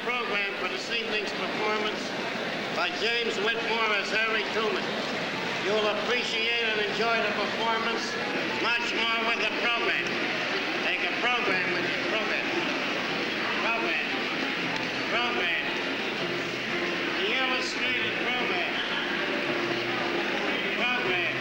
program for this evening's performance by James Whitmore as Harry Truman. You'll appreciate and enjoy the performance much more with the program. Take a program with you. Program. The illustrated program. Program.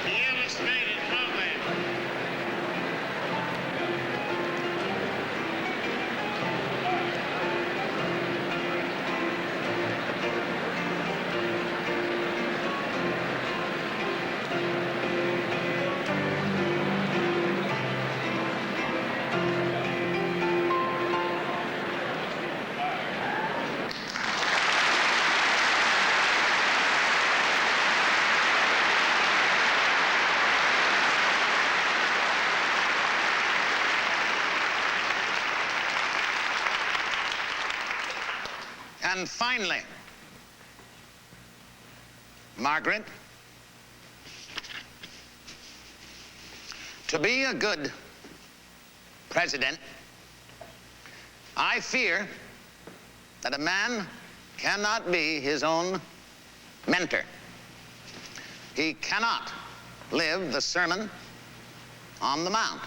The illustrated program. And finally, Margaret, to be a good president, I fear that a man cannot be his own mentor. He cannot live the Sermon on the Mount.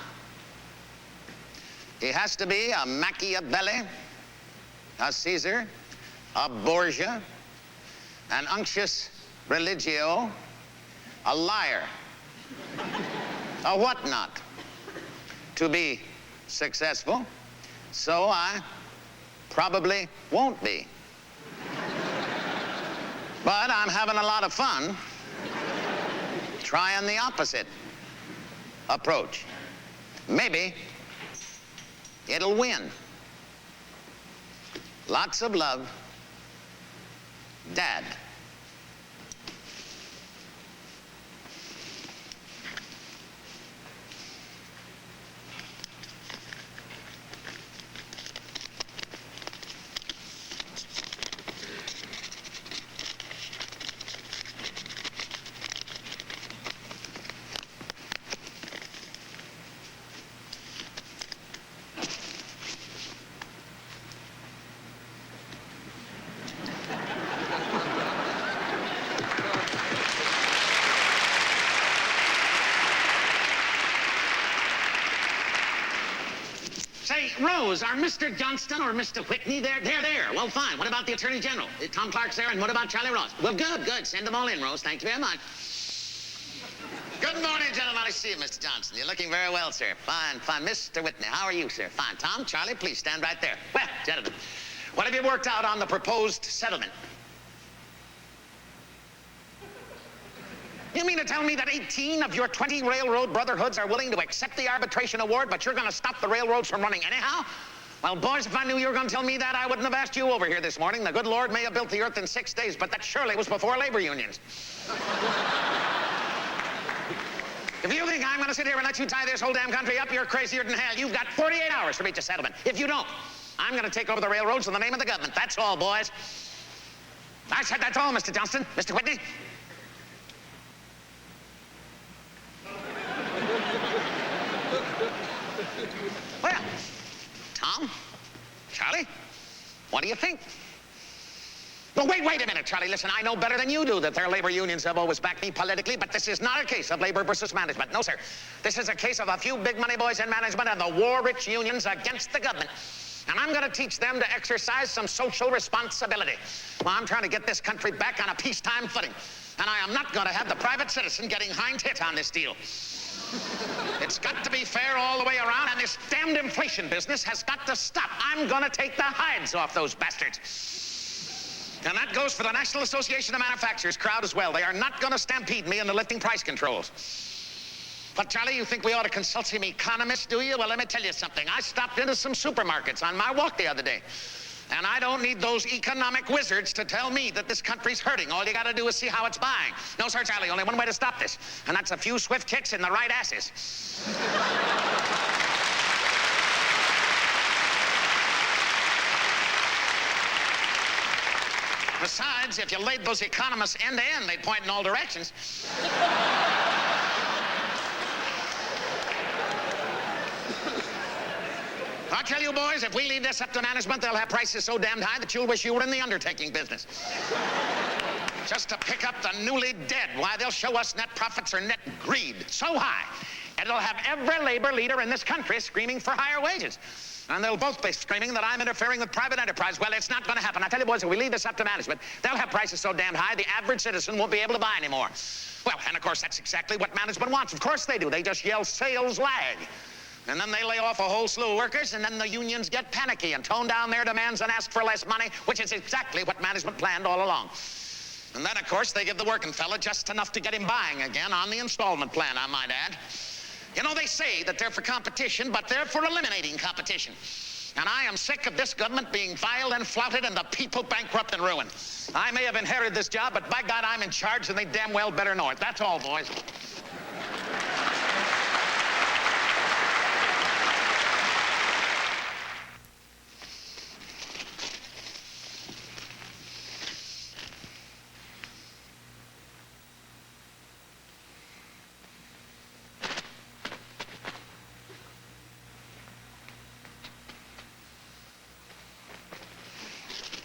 He has to be a Machiavelli, a Caesar, a Borgia, an unctuous religio, a liar, a whatnot, to be successful. So I probably won't be. But I'm having a lot of fun trying the opposite approach. Maybe it'll win. Lots of love, Dad. Rose, are Mr. Johnston or Mr. Whitney there? They're there. Well, fine. What about the Attorney General? Tom Clark's there, and what about Charlie Ross? Well, good. Send them all in, Rose. Thank you very much. Good morning, gentlemen. I see you, Mr. Johnson. You're looking very well, sir. Fine. Mr. Whitney, how are you, sir? Fine. Tom, Charlie, please stand right there. Well, gentlemen, what have you worked out on the proposed settlement? You mean to tell me that 18 of your 20 railroad brotherhoods are willing to accept the arbitration award, but you're going to stop the railroads from running anyhow? Well, boys, if I knew you were going to tell me that, I wouldn't have asked you over here this morning. The good Lord may have built the earth in 6 days, but that surely was before labor unions. If you think I'm going to sit here and let you tie this whole damn country up, you're crazier than hell. You've got 48 hours to reach a settlement. If you don't, I'm going to take over the railroads in the name of the government. That's all, boys. I said that's all, Mr. Johnston. Mr. Whitney? Well, Tom, Charlie, what do you think? Well, wait a minute, Charlie. Listen, I know better than you do that their labor unions have always backed me politically, but this is not a case of labor versus management. No, sir. This is a case of a few big money boys in management and the war-rich unions against the government. And I'm going to teach them to exercise some social responsibility. Well, I'm trying to get this country back on a peacetime footing. And I am not going to have the private citizen getting hind hit on this deal. It's got to be fair all the way around, and this damned inflation business has got to stop. I'm going to take the hides off those bastards. And that goes for the National Association of Manufacturers crowd as well. They are not going to stampede me into lifting price controls. But, Charlie, you think we ought to consult some economists, do you? Well, let me tell you something. I stopped into some supermarkets on my walk the other day. And I don't need those economic wizards to tell me that this country's hurting. All you got to do is see how it's buying. No, sir, Charlie, only one way to stop this. And that's a few swift kicks in the right asses. Besides, if you laid those economists end to end, they'd point in all directions. I tell you, boys, if we leave this up to management, they'll have prices so damned high that you'll wish you were in the undertaking business. Just to pick up the newly dead. Why, they'll show us net profits or net greed so high, it'll have every labor leader in this country screaming for higher wages. And they'll both be screaming that I'm interfering with private enterprise. Well, it's not going to happen. I tell you, boys, if we leave this up to management, they'll have prices so damned high, the average citizen won't be able to buy anymore. Well, and of course, that's exactly what management wants. Of course they do. They just yell sales lag. And then they lay off a whole slew of workers, and then the unions get panicky and tone down their demands and ask for less money, which is exactly what management planned all along. And then, of course, they give the working fella just enough to get him buying again on the installment plan, I might add. You know, they say that they're for competition, but they're for eliminating competition. And I am sick of this government being filed and flouted and the people bankrupt and ruined. I may have inherited this job, but by God, I'm in charge, and they damn well better know it. That's all, boys.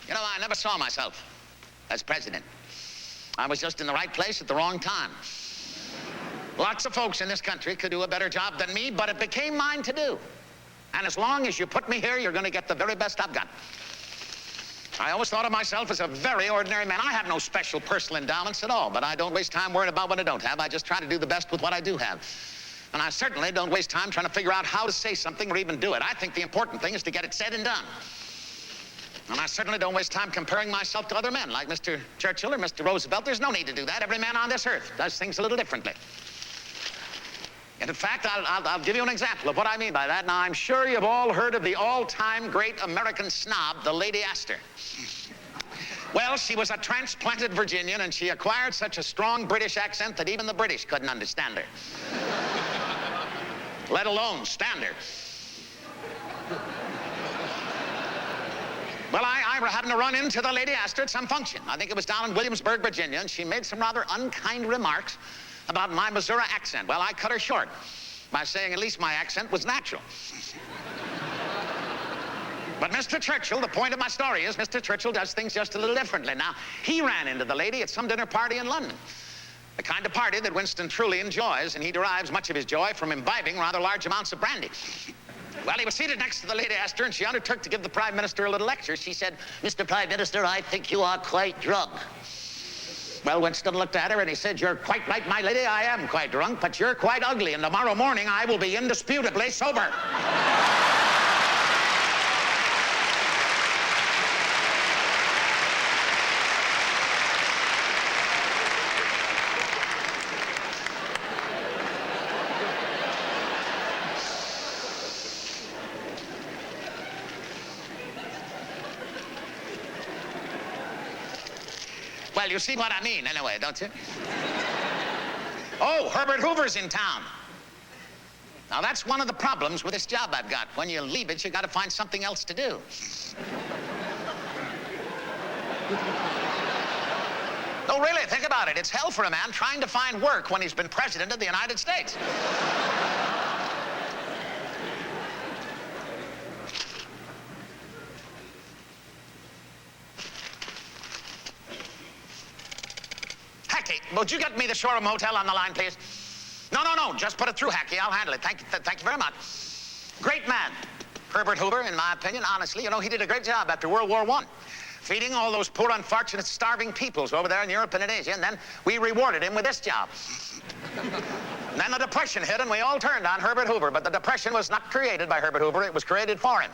You know, I never saw myself as president. I was just in the right place at the wrong time. Lots of folks in this country could do a better job than me, but it became mine to do. And as long as you put me here, you're going to get the very best I've got. I always thought of myself as a very ordinary man. I have no special personal endowments at all, but I don't waste time worrying about what I don't have. I just try to do the best with what I do have. And I certainly don't waste time trying to figure out how to say something or even do it. I think the important thing is to get it said and done. And I certainly don't waste time comparing myself to other men like Mr. Churchill or Mr. Roosevelt. There's no need to do that. Every man on this earth does things a little differently. And in fact, I'll give you an example of what I mean by that. Now, I'm sure you've all heard of the all-time great American snob, the Lady Astor. Well, she was a transplanted Virginian, and she acquired such a strong British accent that even the British couldn't understand her. Let alone stand her. Well, I happened to run into the Lady Astor at some function. I think it was down in Williamsburg, Virginia, and she made some rather unkind remarks about my Missouri accent. Well, I cut her short by saying at least my accent was natural. But Mr. Churchill, the point of my story is Mr. Churchill does things just a little differently. Now, he ran into the lady at some dinner party in London, the kind of party that Winston truly enjoys, and he derives much of his joy from imbibing rather large amounts of brandy. Well, he was seated next to the Lady Astor, and she undertook to give the Prime Minister a little lecture. She said, "Mr. Prime Minister, I think you are quite drunk." Well, Winston looked at her, and he said, "You're quite right, my lady. I am quite drunk, but you're quite ugly, and tomorrow morning I will be indisputably sober." Well, you see what I mean, anyway, don't you? Oh, Herbert Hoover's in town. Now, that's one of the problems with this job I've got. When you leave it, you got to find something else to do. No, really, think about it. It's hell for a man trying to find work when he's been president of the United States. Would you get me the Shoreham Hotel on the line, please? No, just put it through, Hackey. I'll handle it. Thank you very much. Great man, Herbert Hoover, in my opinion, honestly. You know, he did a great job after World War I, feeding all those poor, unfortunate, starving peoples over there in Europe and in Asia, and then we rewarded him with this job. And then the Depression hit, and we all turned on Herbert Hoover, but the Depression was not created by Herbert Hoover. It was created for him.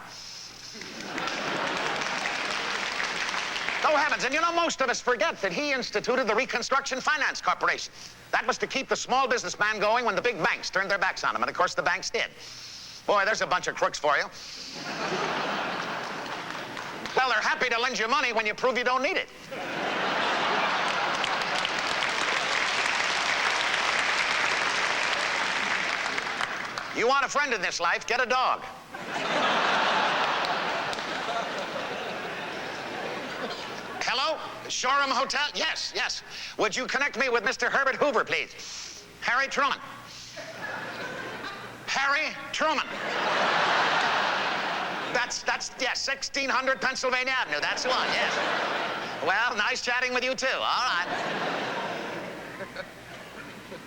Oh, heavens, and you know, most of us forget that he instituted the Reconstruction Finance Corporation. That was to keep the small businessman going when the big banks turned their backs on him, and of course the banks did. Boy, there's a bunch of crooks for you. Well, they're happy to lend you money when you prove you don't need it. You want a friend in this life, get a dog. Hello? Shoreham Hotel? Yes, yes. Would you connect me with Mr. Herbert Hoover, please? Harry Truman. Harry Truman. That's, yes, 1600 Pennsylvania Avenue. That's the one, yes. Well, nice chatting with you, too. All right.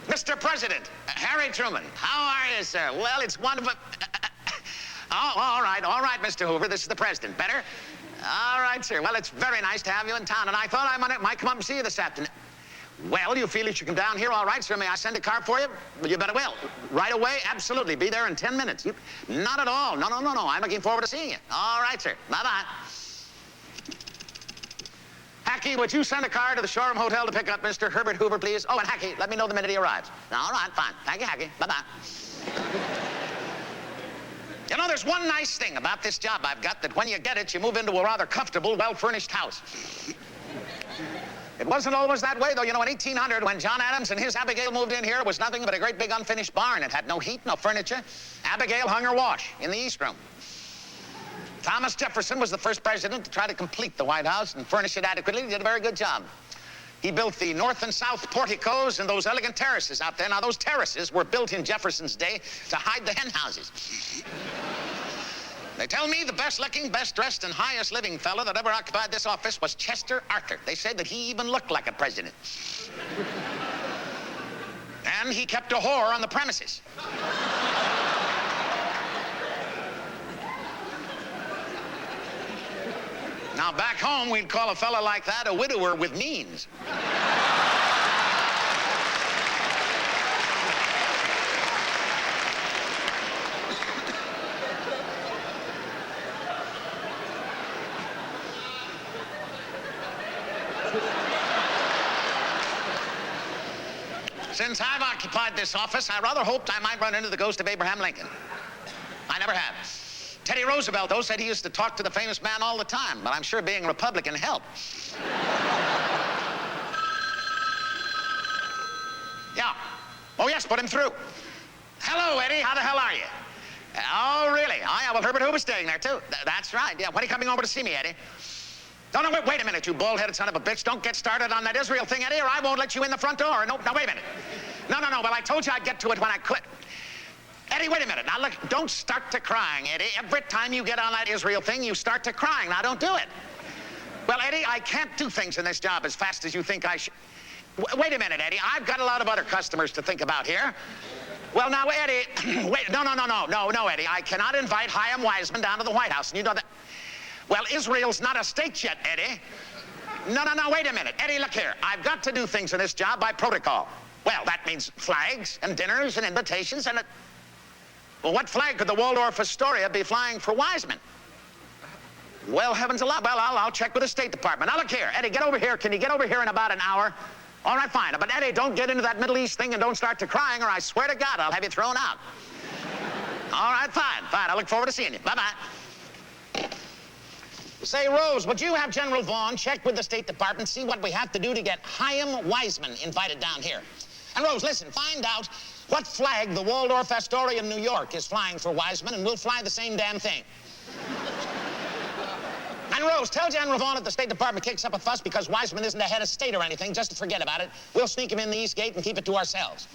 Mr. President, Harry Truman, how are you, sir? Well, it's wonderful. Oh, all right, Mr. Hoover. This is the president. Better? All right, sir. Well, it's very nice to have you in town, and I thought I might come up and see you this afternoon. Well, you feel you should come down here? All right, sir. May I send a car for you? Well, you better will. Right away? Absolutely. Be there in 10 minutes. Not at all. No. I'm looking forward to seeing you. All right, sir. Bye-bye. Hackey, would you send a car to the Shoreham Hotel to pick up Mr. Herbert Hoover, please? Oh, and Hackey, let me know the minute he arrives. All right, fine. Thank you, Hackey. Bye-bye. You know, there's one nice thing about this job I've got, that when you get it, you move into a rather comfortable, well-furnished house. It wasn't always that way, though. You know, in 1800, when John Adams and his Abigail moved in here, it was nothing but a great big unfinished barn. It had no heat, no furniture. Abigail hung her wash in the East Room. Thomas Jefferson was the first president to try to complete the White House and furnish it adequately. He did a very good job. He built the north and south porticos and those elegant terraces out there. Now, those terraces were built in Jefferson's day to hide the hen houses. They tell me the best-looking, best-dressed, and highest-living fellow that ever occupied this office was Chester Arthur. They said that he even looked like a president. And he kept a whore on the premises. Now, back home, we'd call a fella like that a widower with means. Since I've occupied this office, I rather hoped I might run into the ghost of Abraham Lincoln. I never have. Teddy Roosevelt, though, said he used to talk to the famous man all the time, but I'm sure being a Republican helped. Yeah. Oh, yes, put him through. Hello, Eddie. How the hell are you? Oh, really? Oh, yeah, well, Herbert Hoover's staying there, too. That's right. Yeah, when are you coming over to see me, Eddie? No, wait a minute, you bald-headed son of a bitch. Don't get started on that Israel thing, Eddie, or I won't let you in the front door. No, wait a minute. No. Well, I told you I'd get to it when I could. Eddie, wait a minute. Now, look, don't start to crying, Eddie. Every time you get on that Israel thing, you start to crying. Now, don't do it. Well, Eddie, I can't do things in this job as fast as you think I should. Wait a minute, Eddie. I've got a lot of other customers to think about here. Well, now, Eddie, wait. No, Eddie. I cannot invite Chaim Weizmann down to the White House, and you know that. Well, Israel's not a state yet, Eddie. No, wait a minute. Eddie, look here. I've got to do things in this job by protocol. Well, that means flags and dinners and invitations and... Well, what flag could the Waldorf Astoria be flying for Weizmann? Well, heavens alive. Well, I'll check with the State Department. Now, look here. Eddie, get over here. Can you get over here in about an hour? All right, fine. But, Eddie, don't get into that Middle East thing and don't start to crying, or I swear to God, I'll have you thrown out. All right, fine. I look forward to seeing you. Bye-bye. Say, Rose, would you have General Vaughn check with the State Department, see what we have to do to get Chaim Weizmann invited down here? And, Rose, listen, find out what flag the Waldorf Astoria in New York is flying for Weizmann, and we'll fly the same damn thing. And, Rose, tell General Vaughn if the State Department kicks up a fuss because Weizmann isn't the head of state or anything, just to forget about it. We'll sneak him in the East Gate and keep it to ourselves.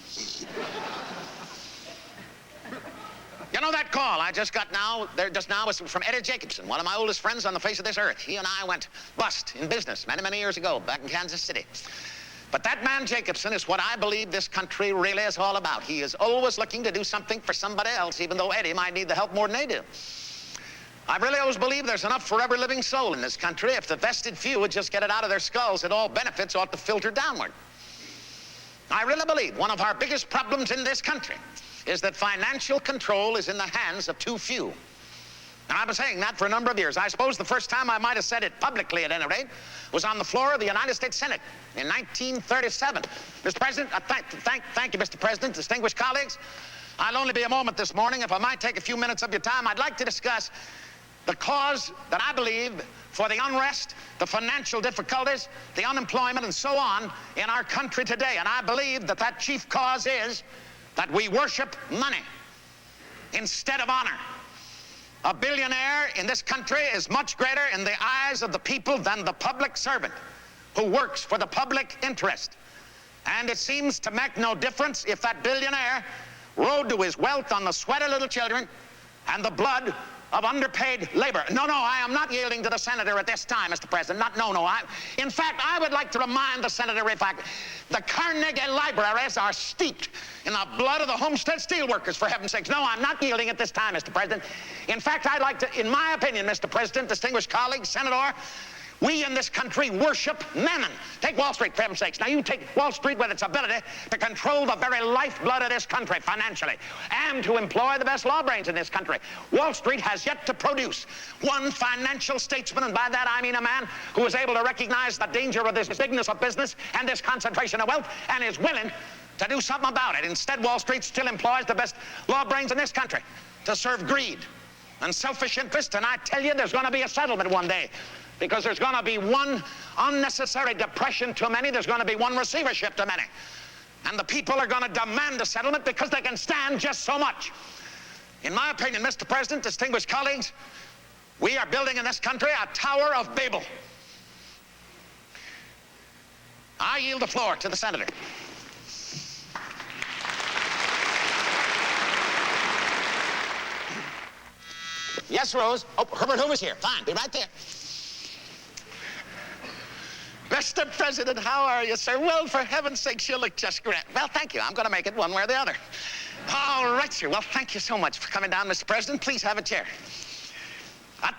You know that call I just got just now was from Eddie Jacobson, one of my oldest friends on the face of this earth. He and I went bust in business many years ago back in Kansas City. But that man Jacobson is what I believe this country really is all about. He is always looking to do something for somebody else, even though Eddie might need the help more than they do. I really always believe there's enough for every living soul in this country. If the vested few would just get it out of their skulls, that all benefits ought to filter downward. I really believe one of our biggest problems in this country is that financial control is in the hands of too few. And I've been saying that for a number of years. I suppose the first time I might have said it publicly, at any rate, was on the floor of the United States Senate in 1937. Mr. President, thank you, Mr. President, distinguished colleagues. I'll only be a moment this morning. If I might take a few minutes of your time, I'd like to discuss the cause that I believe for the unrest, the financial difficulties, the unemployment, and so on in our country today. And I believe that that chief cause is that we worship money instead of honor. A billionaire in this country is much greater in the eyes of the people than the public servant who works for the public interest. And it seems to make no difference if that billionaire rode to his wealth on the sweat of little children and the blood of underpaid labor. No, I am not yielding to the senator at this time, Mr. President. In fact, I would like to remind the senator, the Carnegie libraries are steeped in the blood of the Homestead Steelworkers, for heaven's sakes. No, I'm not yielding at this time, Mr. President. In fact, I'd like to, in my opinion, Mr. President, distinguished colleagues, Senator, we in this country worship mammon. Take Wall Street, for heaven's sakes. Now, you take Wall Street with its ability to control the very lifeblood of this country financially and to employ the best law brains in this country. Wall Street has yet to produce one financial statesman, and by that I mean a man who is able to recognize the danger of this bigness of business and this concentration of wealth and is willing to do something about it. Instead, Wall Street still employs the best law brains in this country to serve greed and selfish interest, and I tell you, there's going to be a settlement one day. Because there's going to be one unnecessary depression too many, there's going to be one receivership too many. And the people are going to demand a settlement because they can stand just so much. In my opinion, Mr. President, distinguished colleagues, we are building in this country a Tower of Babel. I yield the floor to the senator. Yes, Rose. Oh, Herbert Hoover's here. Fine, be right there. Mr. President, how are you, sir? Well, for heaven's sake, you look just grand. Well, thank you. I'm going to make it one way or the other. All right, sir. Well, thank you so much for coming down, Mr. President. Please have a chair.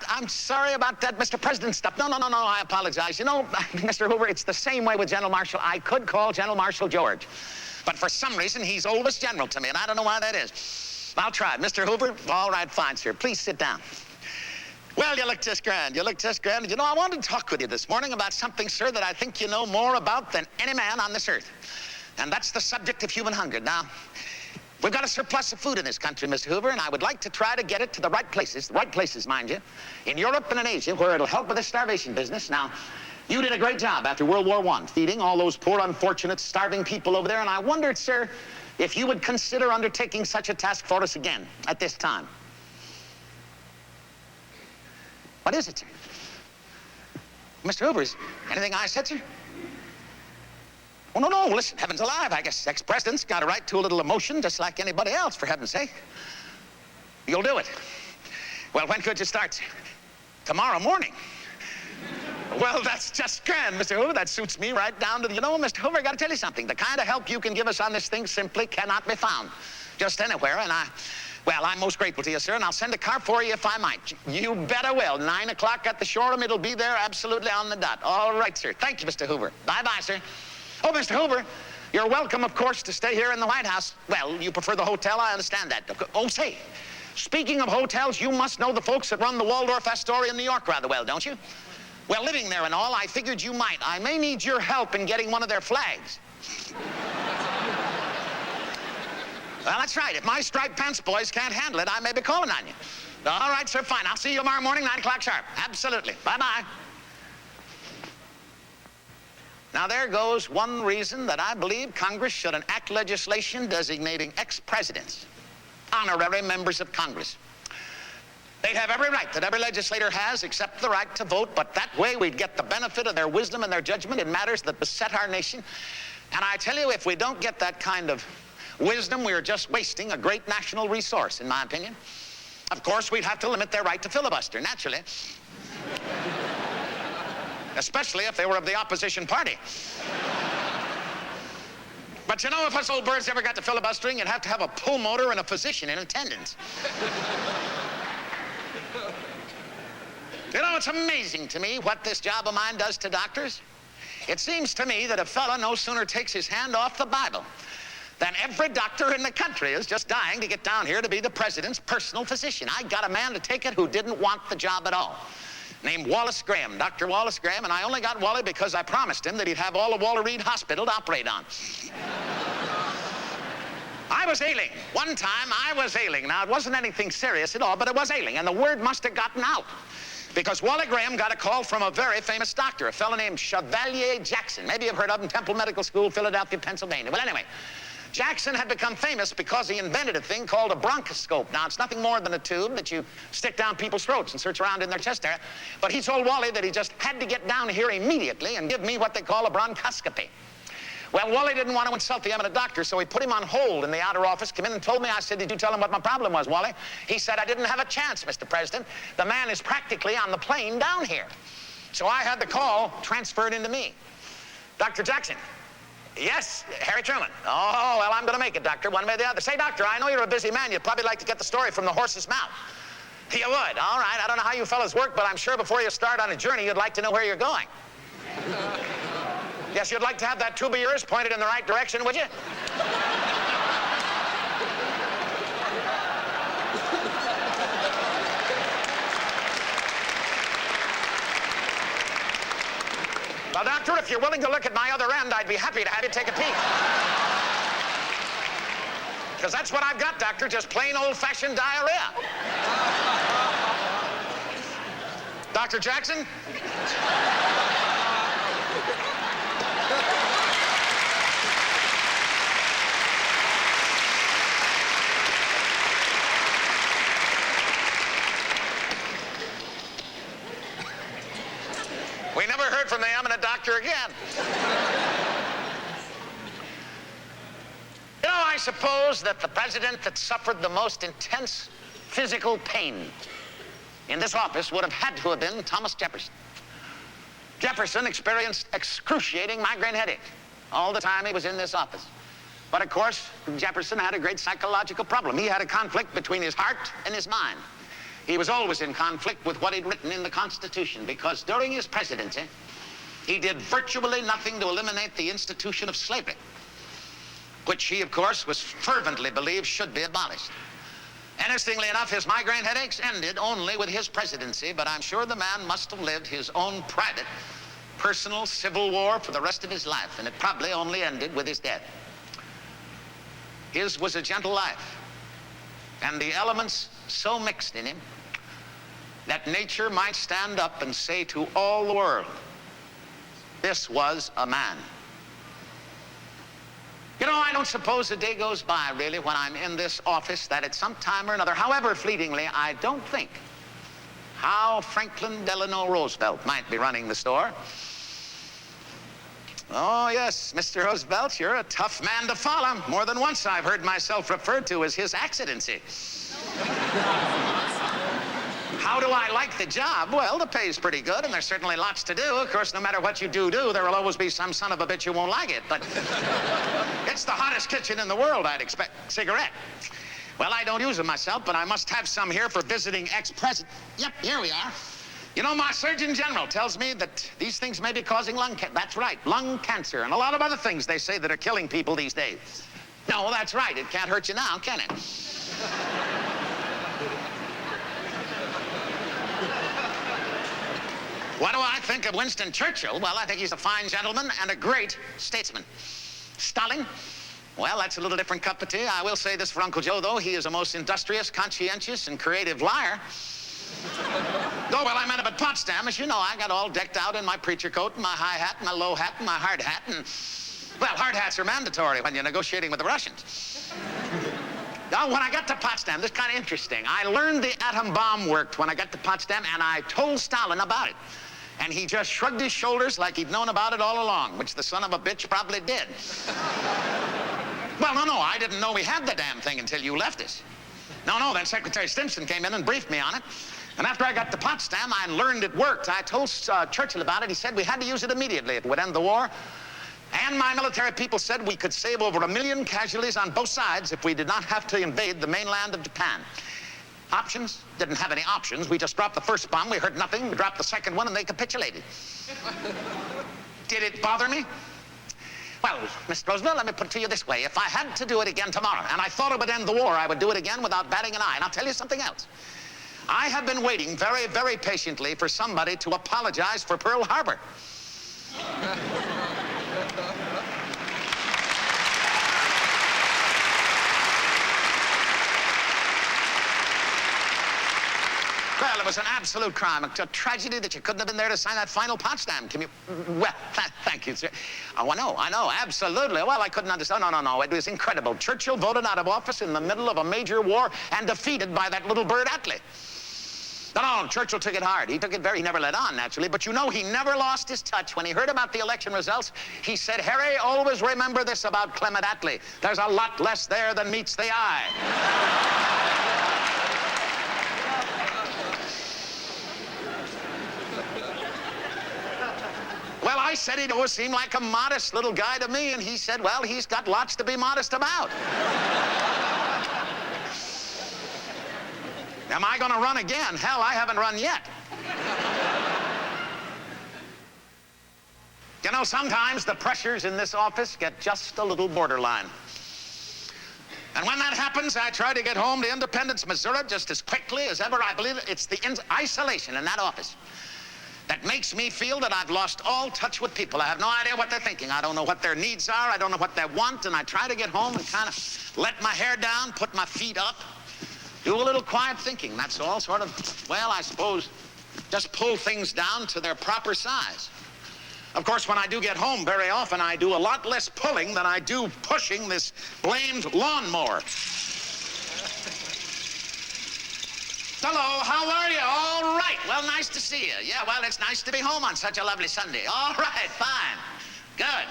I'm sorry about that Mr. President stuff. No, I apologize. You know, Mr. Hoover, it's the same way with General Marshall. I could call General Marshall George, but for some reason, he's oldest general to me, and I don't know why that is. I'll try it. Mr. Hoover? All right, fine, sir. Please sit down. Well, you look just grand. You look just grand. You know, I wanted to talk with you this morning about something, sir, that I think you know more about than any man on this earth. And that's the subject of human hunger. Now, we've got a surplus of food in this country, Mr. Hoover, and I would like to try to get it to the right places, mind you, in Europe and in Asia, where it'll help with the starvation business. Now, you did a great job after World War I, feeding all those poor, unfortunate, starving people over there, and I wondered, sir, if you would consider undertaking such a task for us again at this time. What is it, sir? Mr. Hoover, is anything I said, sir? Oh, no, listen, heavens alive, I guess ex-president's got a right to a little emotion just like anybody else, for heaven's sake. You'll do it. Well, when could you start, sir? Tomorrow morning. Well, that's just grand, Mr. Hoover. That suits me right down to the... You know, Mr. Hoover, I got to tell you something. The kind of help you can give us on this thing simply cannot be found just anywhere, and well, I'm most grateful to you, sir, and I'll send a car for you if I might. You bet I will. 9 o'clock at the showroom. It'll be there absolutely on the dot. All right, sir. Thank you, Mr. Hoover. Bye-bye, sir. Oh, Mr. Hoover, you're welcome, of course, to stay here in the White House. Well, you prefer the hotel. I understand that. Oh, say, speaking of hotels, you must know the folks that run the Waldorf Astoria in New York rather well, don't you? Well, living there and all, I figured you might. I may need your help in getting one of their flags. Well, that's right. If my striped pants boys can't handle it, I may be calling on you. All right, sir, fine. I'll see you tomorrow morning, 9 o'clock sharp. Absolutely. Bye-bye. Now, there goes one reason that I believe Congress should enact legislation designating ex-presidents honorary members of Congress. They'd have every right that every legislator has except the right to vote, but that way we'd get the benefit of their wisdom and their judgment in matters that beset our nation. And I tell you, if we don't get that kind of wisdom, we're just wasting a great national resource, in my opinion. Of course, we'd have to limit their right to filibuster, naturally. Especially if they were of the opposition party. But you know, if us old birds ever got to filibustering, you'd have to have a pulmotor and a physician in attendance. You know, it's amazing to me what this job of mine does to doctors. It seems to me that a fella no sooner takes his hand off the Bible than every doctor in the country is just dying to get down here to be the president's personal physician. I got a man to take it who didn't want the job at all, named Wallace Graham, Dr. Wallace Graham, and I only got Wally because I promised him that he'd have all of Walter Reed Hospital to operate on. I was ailing. One time I was ailing. Now, it wasn't anything serious at all, but it was ailing, and the word must have gotten out. Because Wally Graham got a call from a very famous doctor, a fellow named Chevalier Jackson. Maybe you've heard of him, Temple Medical School, Philadelphia, Pennsylvania. Well, anyway, Jackson had become famous because he invented a thing called a bronchoscope. Now, it's nothing more than a tube that you stick down people's throats and search around in their chest area. But he told Wally that he just had to get down here immediately and give me what they call a bronchoscopy. Well, Wally didn't want to insult the eminent doctor, so he put him on hold in the outer office, came in and told me. I said, did you tell him what my problem was, Wally? He said, I didn't have a chance, Mr. President. The man is practically on the plane down here. So I had the call transferred into me. Dr. Jackson. Yes, Harry Truman. Oh, well, I'm going to make it, Doctor, one way or the other. Say, Doctor, I know you're a busy man. You'd probably like to get the story from the horse's mouth. You would? All right. I don't know how you fellas work, but I'm sure before you start on a journey, you'd like to know where you're going. Yes, you'd like to have that tube of yours pointed in the right direction, would you? Well, Doctor, if you're willing to look at my other end, I'd be happy to have you take a peek. Because that's what I've got, Doctor, just plain old-fashioned diarrhea. Dr. Jackson? We never heard from the eminent doctor again. You know, I suppose that the president that suffered the most intense physical pain in this office would have had to have been Thomas Jefferson. Jefferson experienced excruciating migraine headache all the time he was in this office. But of course, Jefferson had a great psychological problem. He had a conflict between his heart and his mind. He was always in conflict with what he'd written in the Constitution, because during his presidency, he did virtually nothing to eliminate the institution of slavery, which he, of course, was fervently believed should be abolished. Interestingly enough, his migraine headaches ended only with his presidency, but I'm sure the man must have lived his own private, personal civil war for the rest of his life, and it probably only ended with his death. His was a gentle life, and the elements so mixed in him that nature might stand up and say to all the world, this was a man. You know, I don't suppose a day goes by, really, when I'm in this office that at some time or another, however fleetingly, I don't think how Franklin Delano Roosevelt might be running the store. Oh, yes, Mr. Roosevelt, you're a tough man to follow. More than once I've heard myself referred to as his accidency. How do I like the job? Well, the pay's pretty good, and there's certainly lots to do. Of course, no matter what you do, there will always be some son of a bitch who won't like it. But it's the hottest kitchen in the world, I'd expect. Cigarette. Well, I don't use them myself, but I must have some here for visiting ex-president. Yep, here we are. You know, my Surgeon General tells me that these things may be causing lung cancer. That's right, lung cancer, and a lot of other things they say that are killing people these days. No, that's right. It can't hurt you now, can it? What do I think of Winston Churchill? Well, I think he's a fine gentleman and a great statesman. Stalin? Well, that's a little different cup of tea. I will say this for Uncle Joe, though. He is a most industrious, conscientious, and creative liar. Oh, well, I met him at Potsdam. As you know, I got all decked out in my preacher coat and my high hat and my low hat and my hard hat. And, well, hard hats are mandatory when you're negotiating with the Russians. Now, when I got to Potsdam, this is kind of interesting. I learned the atom bomb worked when I got to Potsdam, and I told Stalin about it. And he just shrugged his shoulders like he'd known about it all along, which the son of a bitch probably did. Well, no, I didn't know we had the damn thing until you left us. No, then Secretary Stimson came in and briefed me on it. And after I got to Potsdam, I learned it worked. I told Churchill about it. He said we had to use it immediately. It would end the war. And my military people said we could save over 1 million casualties on both sides if we did not have to invade the mainland of Japan. Options? Didn't have any options. We just dropped the first bomb. We heard nothing. We dropped the second one, and they capitulated. Did it bother me? Well, Mr. Roosevelt, let me put it to you this way. If I had to do it again tomorrow, and I thought it would end the war, I would do it again without batting an eye. And I'll tell you something else. I have been waiting very, very patiently for somebody to apologize for Pearl Harbor. Well, it was an absolute crime, a tragedy that you couldn't have been there to sign that final Potsdam. Well, thank you, sir. Oh, I know, absolutely. Well, I couldn't understand. No. It was incredible. Churchill voted out of office in the middle of a major war and defeated by that little bird Attlee. No, Churchill took it hard. He never let on, naturally. But you know, he never lost his touch. When he heard about the election results, he said, Harry, always remember this about Clement Attlee. There's a lot less there than meets the eye. Well, I said he'd always seemed like a modest little guy to me, and he said, well, he's got lots to be modest about. Am I going to run again? Hell, I haven't run yet. You know, sometimes the pressures in this office get just a little borderline. And when that happens, I try to get home to Independence, Missouri just as quickly as ever. I believe it's the isolation in that office that makes me feel that I've lost all touch with people. I have no idea what they're thinking. I don't know what their needs are. I don't know what they want. And I try to get home and kind of let my hair down, put my feet up, do a little quiet thinking, that's all. Sort of, well, I suppose, just pull things down to their proper size. Of course, when I do get home, very often I do a lot less pulling than I do pushing this blamed lawnmower. Hello, how are you? All right. Well, nice to see you. Yeah, well, it's nice to be home on such a lovely Sunday. All right, fine. Good.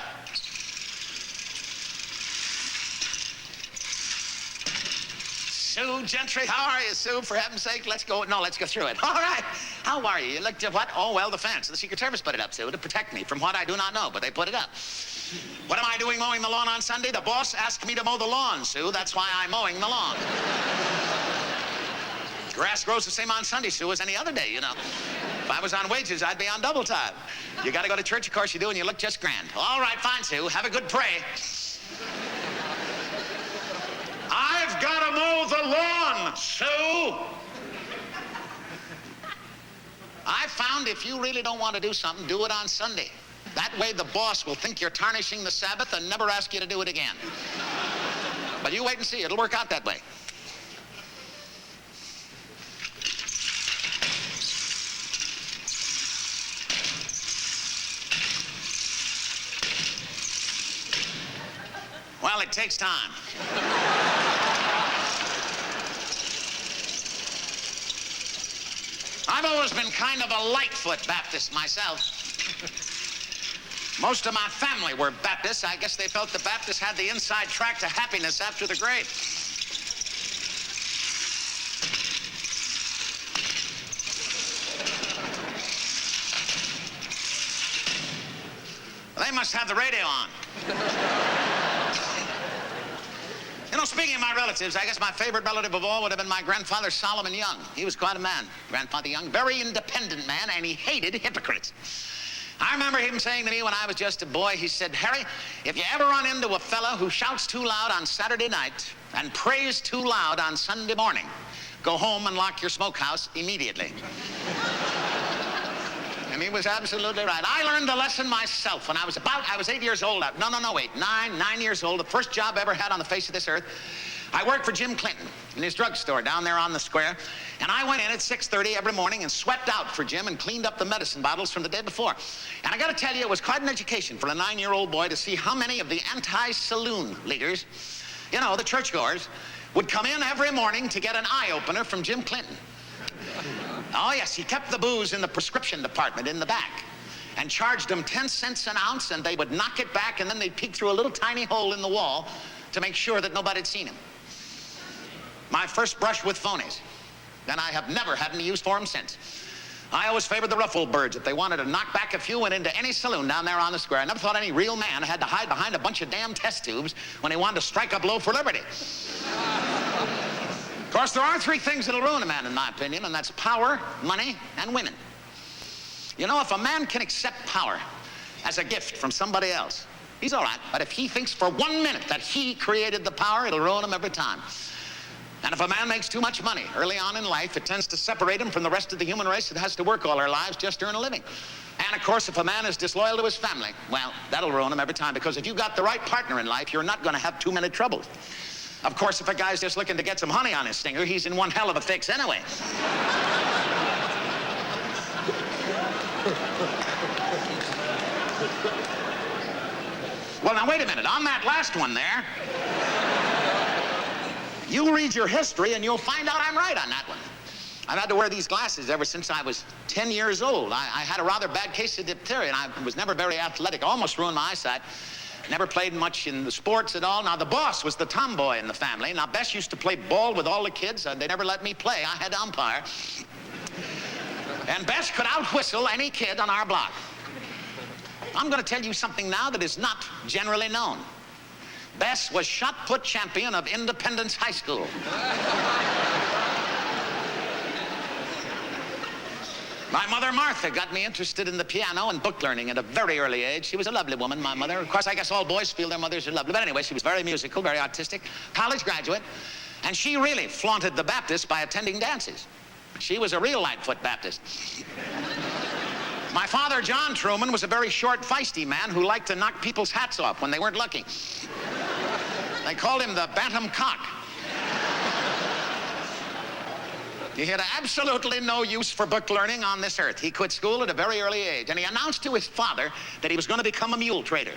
Sue Gentry, how are you, Sue? For heaven's sake, let's go through it. All right. How are you? You looked at what? Oh, well, the fence. The Secret Service put it up, Sue, to protect me from what I do not know, but they put it up. What am I doing mowing the lawn on Sunday? The boss asked me to mow the lawn, Sue. That's why I'm mowing the lawn. Grass grows the same on Sunday, Sue, as any other day, you know. If I was on wages, I'd be on double time. You got to go to church, of course you do, and you look just grand. All right, fine, Sue. Have a good pray. I've got to mow the lawn, Sue. I found if you really don't want to do something, do it on Sunday. That way the boss will think you're tarnishing the Sabbath and never ask you to do it again. But you wait and see. It'll work out that way. Well, it takes time. I've always been kind of a Lightfoot Baptist myself. Most of my family were Baptists. I guess they felt the Baptists had the inside track to happiness after the grave. They must have the radio on. You know, speaking of my relatives, I guess my favorite relative of all would have been my grandfather, Solomon Young. He was quite a man, Grandfather Young. Very independent man, and he hated hypocrites. I remember him saying to me when I was just a boy, he said, Harry, if you ever run into a fella who shouts too loud on Saturday night and prays too loud on Sunday morning, go home and lock your smokehouse immediately. And he was absolutely right. I learned the lesson myself when I was 8 years old. Nine years old. The first job I ever had on the face of this earth. I worked for Jim Clinton in his drugstore down there on the square. And I went in at 6:30 every morning and swept out for Jim and cleaned up the medicine bottles from the day before. And I got to tell you, it was quite an education for a 9-year-old boy to see how many of the anti-saloon leaders, you know, the churchgoers, would come in every morning to get an eye-opener from Jim Clinton. Oh, yes, he kept the booze in the prescription department in the back and charged them 10 cents an ounce, and they would knock it back, and then they'd peek through a little tiny hole in the wall to make sure that nobody had seen him. My first brush with phonies, and I have never had any use for them since. I always favored the rough old birds. If they wanted to knock back a few, went into any saloon down there on the square. I never thought any real man had to hide behind a bunch of damn test tubes when he wanted to strike a blow for liberty. Of course, there are 3 things that'll ruin a man, in my opinion, and that's power, money, and women. You know, if a man can accept power as a gift from somebody else, he's all right. But if he thinks for 1 minute that he created the power, it'll ruin him every time. And if a man makes too much money early on in life, it tends to separate him from the rest of the human race that has to work all their lives just to earn a living. And, of course, if a man is disloyal to his family, well, that'll ruin him every time, because if you got the right partner in life, you're not going to have too many troubles. Of course, if a guy's just looking to get some honey on his stinger, he's in one hell of a fix anyway. Well, now, wait a minute. On that last one there, you read your history and you'll find out I'm right on that one. I've had to wear these glasses ever since I was 10 years old. I had a rather bad case of diphtheria, and I was never very athletic. Almost ruined my eyesight. Never played much in the sports at all. Now, the boss was the tomboy in the family. Now, Bess used to play ball with all the kids. They never let me play. I had to umpire. And Bess could out-whistle any kid on our block. I'm going to tell you something now that is not generally known. Bess was shot put champion of Independence High School. My mother, Martha, got me interested in the piano and book learning at a very early age. She was a lovely woman, my mother. Of course, I guess all boys feel their mothers are lovely. But anyway, she was very musical, very artistic, college graduate. And she really flaunted the Baptist by attending dances. She was a real Lightfoot Baptist. My father, John Truman, was a very short, feisty man who liked to knock people's hats off when they weren't looking. They called him the Bantam Cock. He had absolutely no use for book learning on this earth. He quit school at a very early age, and he announced to his father that he was going to become a mule trader.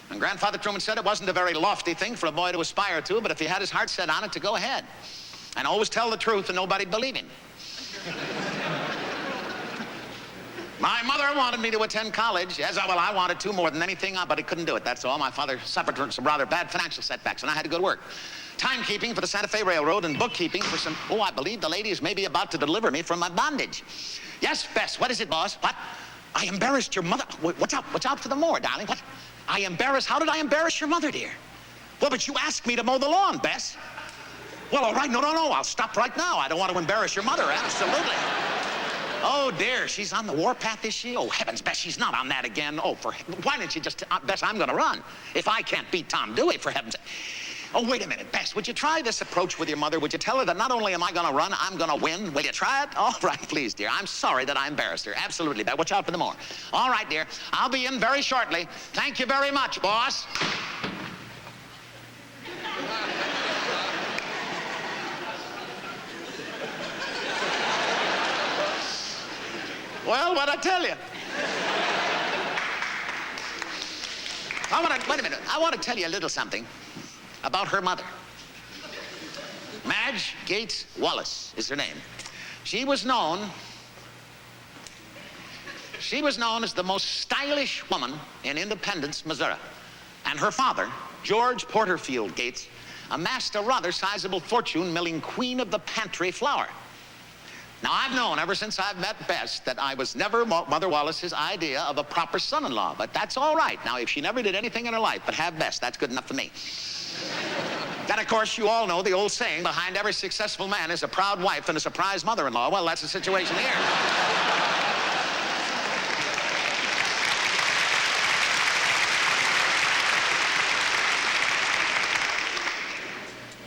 And Grandfather Truman said it wasn't a very lofty thing for a boy to aspire to, but if he had his heart set on it, to go ahead. And always tell the truth and nobody'd believe him. My mother wanted me to attend college, as well, I wanted to more than anything, but I couldn't do it, that's all. My father suffered from some rather bad financial setbacks, and I had to go to work. Timekeeping for the Santa Fe Railroad and bookkeeping for some, I believe the lady is maybe about to deliver me from my bondage. Yes, Bess, what is it, boss? What? I embarrassed your mother. What's up? What's out for the more, darling? What? How did I embarrass your mother, dear? Well, but you asked me to mow the lawn, Bess. Well, all right, no, I'll stop right now. I don't want to embarrass your mother, absolutely. Oh, dear, she's on the warpath, is she? Oh, heavens, Bess, she's not on that again. Oh, why don't you just, Bess, I'm going to run. If I can't beat Tom Dewey, for heaven's sake. Oh, wait a minute, Bess, would you try this approach with your mother? Would you tell her that not only am I going to run, I'm going to win? Will you try it? All right, please, dear. I'm sorry that I embarrassed her. Absolutely, Bess. Watch out for the more. All right, dear. I'll be in very shortly. Thank you very much, boss. Well, what'd I tell you? Wait a minute. I want to tell you a little something about her mother. Madge Gates Wallace is her name. She was known as the most stylish woman in Independence, Missouri. And her father, George Porterfield Gates, amassed a rather sizable fortune milling Queen of the Pantry flour. Now, I've known ever since I've met Bess that I was never Mother Wallace's idea of a proper son-in-law, but that's all right. Now, if she never did anything in her life but have Bess, that's good enough for me. Then, of course, you all know the old saying, behind every successful man is a proud wife and a surprised mother-in-law. Well, that's the situation here.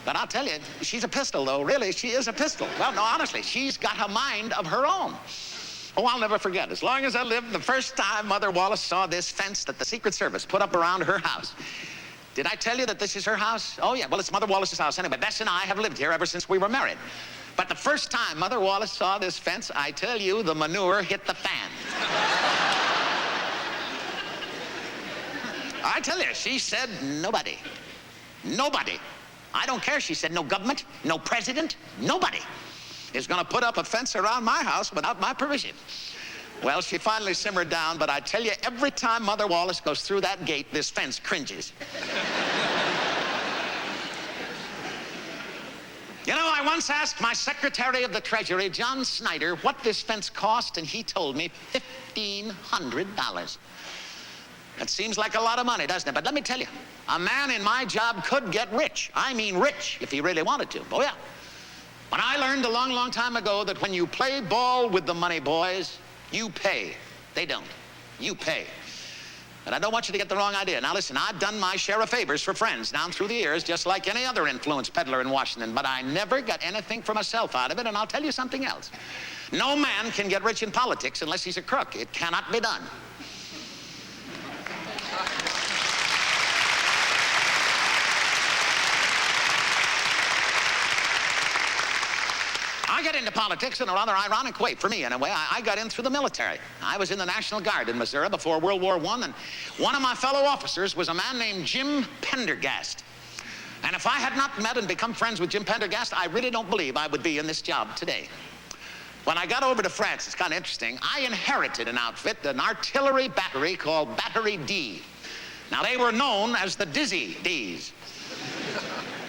But I'll tell you, she's a pistol, though. Really, she is a pistol. Well, no, honestly, she's got a mind of her own. Oh, I'll never forget. As long as I live, the first time Mother Wallace saw this fence that the Secret Service put up around her house. Did I tell you that this is her house? Oh, yeah. Well, it's Mother Wallace's house anyway. Bess and I have lived here ever since we were married. But the first time Mother Wallace saw this fence, I tell you, the manure hit the fan. I tell you, she said nobody. Nobody. I don't care, she said, no government, no president, nobody is going to put up a fence around my house without my permission. Well, she finally simmered down, but I tell you, every time Mother Wallace goes through that gate, this fence cringes. You know, I once asked my Secretary of the Treasury, John Snyder, what this fence cost, and he told me $1,500. That seems like a lot of money, doesn't it? But let me tell you, a man in my job could get rich. I mean rich, if he really wanted to. Oh, yeah. But I learned a long, long time ago that when you play ball with the money boys, you pay. They don't. You pay. But I don't want you to get the wrong idea. Now, listen, I've done my share of favors for friends down through the years, just like any other influence peddler in Washington, but I never got anything for myself out of it, and I'll tell you something else. No man can get rich in politics unless he's a crook. It cannot be done. I get into politics in a rather ironic way, for me anyway. I got in through the military. I was in the National Guard in Missouri before World War I, and one of my fellow officers was a man named Jim Pendergast. And if I had not met and become friends with Jim Pendergast, I really don't believe I would be in this job today. When I got over to France, it's kind of interesting, I inherited an outfit, an artillery battery called Battery D. Now, they were known as the Dizzy D's.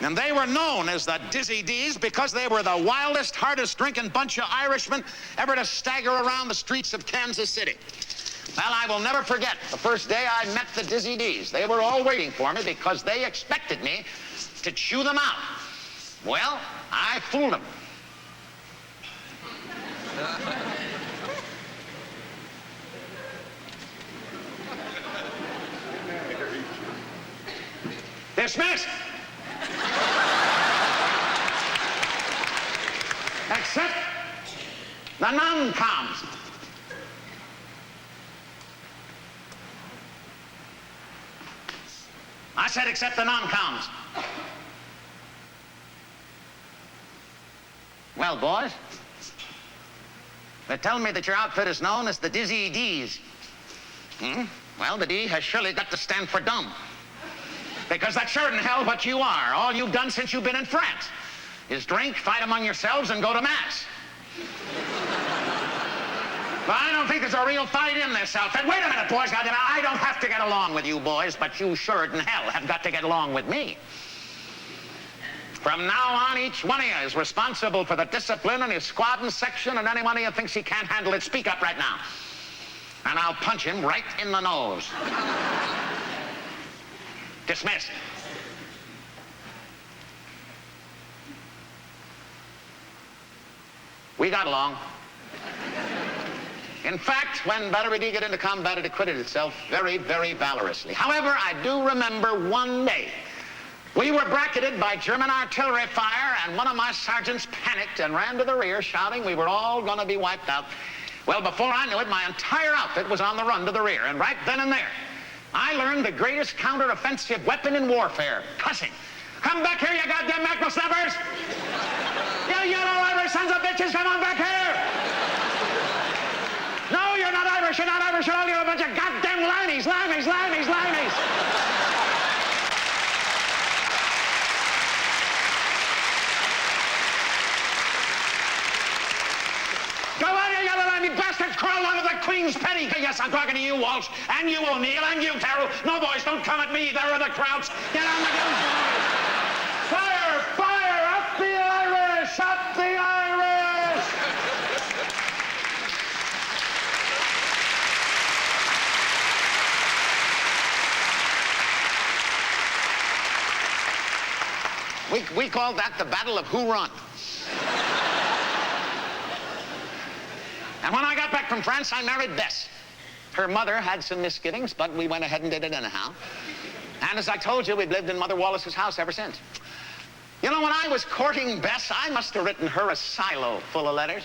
And they were known as the Dizzy D's because they were the wildest, hardest drinking bunch of Irishmen ever to stagger around the streets of Kansas City. Well, I will never forget the first day I met the Dizzy D's. They were all waiting for me because they expected me to chew them out. Well, I fooled them. Dismissed. Except the non-coms. I said except the non-coms. Well, boys, they tell me that your outfit is known as the Dizzy D's. Well, the D has surely got to stand for dumb. Because that's sure in hell what you are. All you've done since you've been in France is drink, fight among yourselves, and go to Mass. But I don't think there's a real fight in this outfit. Wait a minute, boys. Goddamn, I don't have to get along with you boys, but you sure in hell have got to get along with me. From now on, each one of you is responsible for the discipline in his squad and section, and anyone of you thinks he can't handle it, speak up right now. And I'll punch him right in the nose. Dismissed. We got along. In fact, when Battery D got into combat, it acquitted itself very, very valorously. However, I do remember one day we were bracketed by German artillery fire, and one of my sergeants panicked and ran to the rear, shouting we were all going to be wiped out. Well, before I knew it, my entire outfit was on the run to the rear, and right then and there, I learned the greatest counter-offensive weapon in warfare, cussing. Come back here, you goddamn mackerel snappers! You yellow Irish sons of bitches, come on back here! No, you're not Irish at all, you're a bunch of goddamn limeys. Go on, you yellow limey bastards, crawl out of the Queen's penny. Yes, I'm talking to you, Walsh, and you, O'Neill, and you, Terrell. No, boys, don't come at me. There are the crowds. Get on the guns. Fire, fire, up the Irish, up the Irish. We called that the Battle of Who Run. And when I got back from France, I married Bess. Her mother had some misgivings, but we went ahead and did it anyhow. And as I told you, we've lived in Mother Wallace's house ever since. You know, when I was courting Bess, I must have written her a silo full of letters.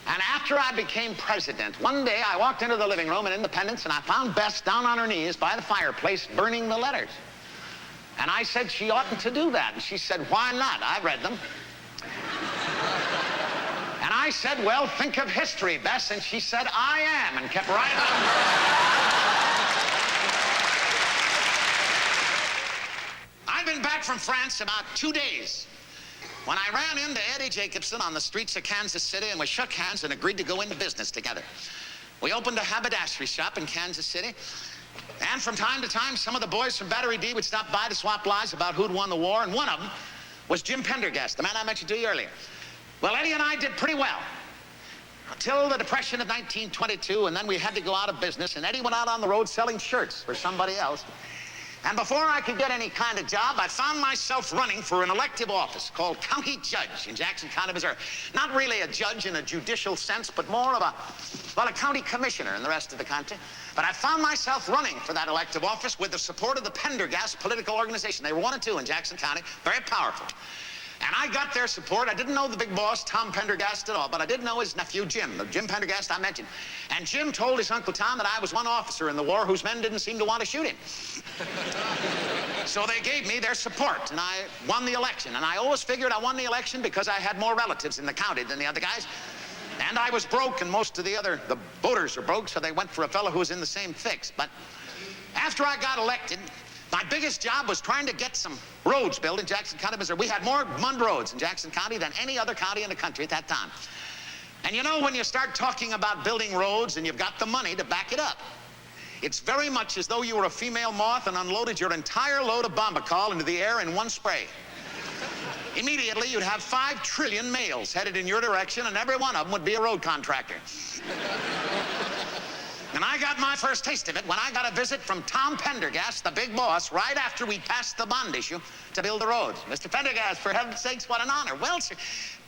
And after I became president, one day I walked into the living room in Independence, and I found Bess down on her knees by the fireplace burning the letters. And I said she oughtn't to do that. And she said, why not? I've read them. And I said, well, think of history, Bess. And she said, I am, and kept right on. I've been back from France about 2 days when I ran into Eddie Jacobson on the streets of Kansas City, and we shook hands and agreed to go into business together. We opened a haberdashery shop in Kansas City, and from time to time, some of the boys from Battery D would stop by to swap lies about who'd won the war, and one of them was Jim Pendergast, the man I mentioned to you earlier. Well, Eddie and I did pretty well until the Depression of 1922, and then we had to go out of business, and Eddie went out on the road selling shirts for somebody else. And before I could get any kind of job, I found myself running for an elective office called County Judge in Jackson County, Missouri. Not really a judge in a judicial sense, but more of a county commissioner in the rest of the country. But I found myself running for that elective office with the support of the Pendergast political organization. They were 1 and 2 in Jackson County, very powerful. And I got their support. I didn't know the big boss, Tom Pendergast, at all, but I did know his nephew, Jim, the Jim Pendergast I mentioned. And Jim told his Uncle Tom that I was one officer in the war whose men didn't seem to want to shoot him. So they gave me their support, and I won the election. And I always figured I won the election because I had more relatives in the county than the other guys. And I was broke, and most of the voters are broke, so they went for a fellow who was in the same fix. But after I got elected, my biggest job was trying to get some roads built in Jackson County, Missouri. We had more mud roads in Jackson County than any other county in the country at that time. And you know, when you start talking about building roads and you've got the money to back it up, it's very much as though you were a female moth and unloaded your entire load of bombacol into the air in one spray. Immediately, you'd have 5 trillion males headed in your direction, and every one of them would be a road contractor. And I got my first taste of it when I got a visit from Tom Pendergast, the big boss, right after we passed the bond issue to build the roads. Mr. Pendergast, for heaven's sakes, what an honor. Well, sir,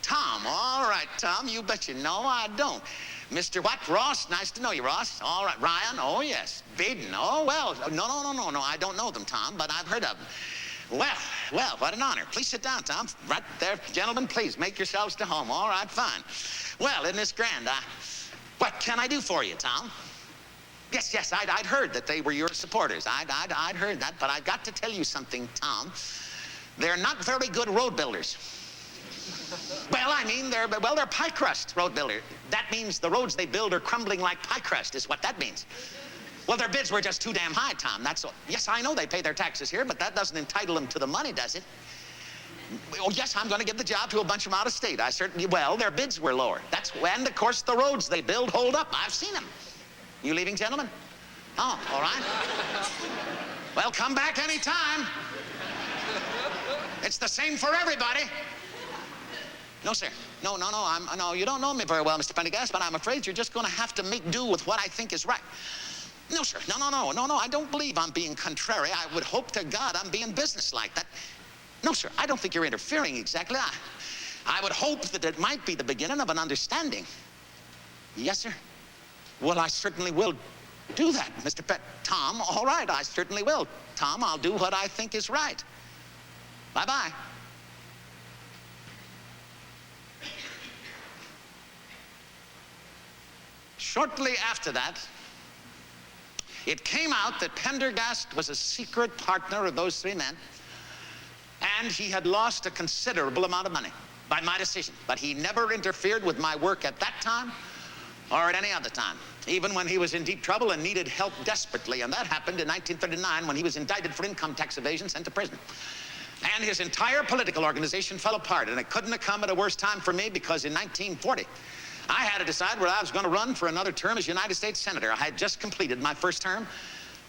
Tom, all right, Tom, you betcha. No, I don't. Mr. what? Ross? Nice to know you, Ross. All right. Ryan? Oh, yes. Baden? Oh, well. No, I don't know them, Tom, but I've heard of them. Well, what an honor. Please sit down, Tom. Right there, gentlemen, please make yourselves to home. All right, fine. Well, isn't this grand? What can I do for you, Tom? Yes, I'd heard that they were your supporters. I'd heard that, but I've got to tell you something, Tom. They're not very good road builders. Well, I mean, they're pie crust road builders. That means the roads they build are crumbling like pie crust, is what that means. Well, their bids were just too damn high, Tom, that's all. Yes, I know they pay their taxes here, but that doesn't entitle them to the money, does it? Oh, yes, I'm going to give the job to a bunch of them out of state. I certainly, well, their bids were lower. And, of course, the roads they build hold up. I've seen them. You leaving, gentlemen? Oh, all right. Well, come back any time. It's the same for everybody. No, sir. No, you don't know me very well, Mr. Pendergast, but I'm afraid you're just going to have to make do with what I think is right. No, sir. No, I don't believe I'm being contrary. I would hope to God I'm being businesslike. No, sir, I don't think you're interfering exactly. I would hope that it might be the beginning of an understanding. Yes, sir. Well, I certainly will do that, Mr. Tom, all right, I certainly will. Tom, I'll do what I think is right. Bye-bye. Shortly after that, it came out that Pendergast was a secret partner of those 3 men, and he had lost a considerable amount of money by my decision. But he never interfered with my work at that time or at any other time, even when he was in deep trouble and needed help desperately. And that happened in 1939 when he was indicted for income tax evasion, sent to prison. And his entire political organization fell apart, and it couldn't have come at a worse time for me, because in 1940, I had to decide whether I was going to run for another term as United States Senator. I had just completed my first term,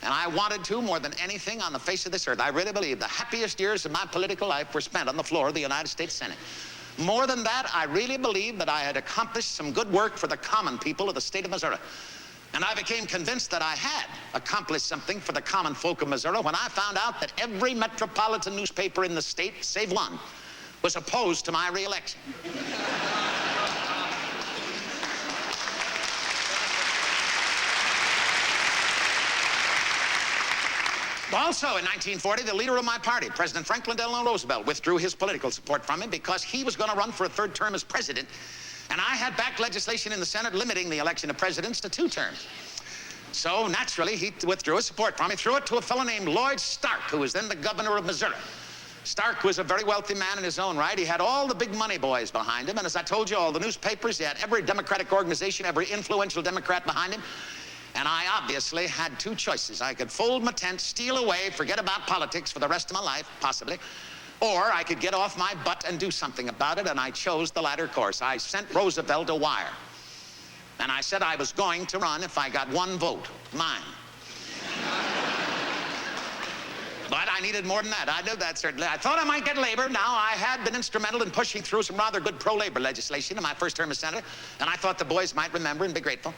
and I wanted to more than anything on the face of this earth. I really believe the happiest years of my political life were spent on the floor of the United States Senate. More than that, I really believed that I had accomplished some good work for the common people of the state of Missouri. And I became convinced that I had accomplished something for the common folk of Missouri when I found out that every metropolitan newspaper in the state, save one, was opposed to my re-election. Also, in 1940, the leader of my party, President Franklin Delano Roosevelt, withdrew his political support from him because he was going to run for a 3rd term as president, and I had backed legislation in the Senate limiting the election of presidents to 2 terms. So, naturally, he withdrew his support from me, threw it to a fellow named Lloyd Stark, who was then the governor of Missouri. Stark was a very wealthy man in his own right. He had all the big money boys behind him, and as I told you, all the newspapers, he had every Democratic organization, every influential Democrat behind him. And I obviously had 2 choices. I could fold my tent, steal away, forget about politics for the rest of my life, possibly, or I could get off my butt and do something about it, and I chose the latter course. I sent Roosevelt a wire, and I said I was going to run if I got 1 vote, mine. But I needed more than that. I knew that, certainly. I thought I might get labor. Now, I had been instrumental in pushing through some rather good pro-labor legislation in my first term as senator, and I thought the boys might remember and be grateful.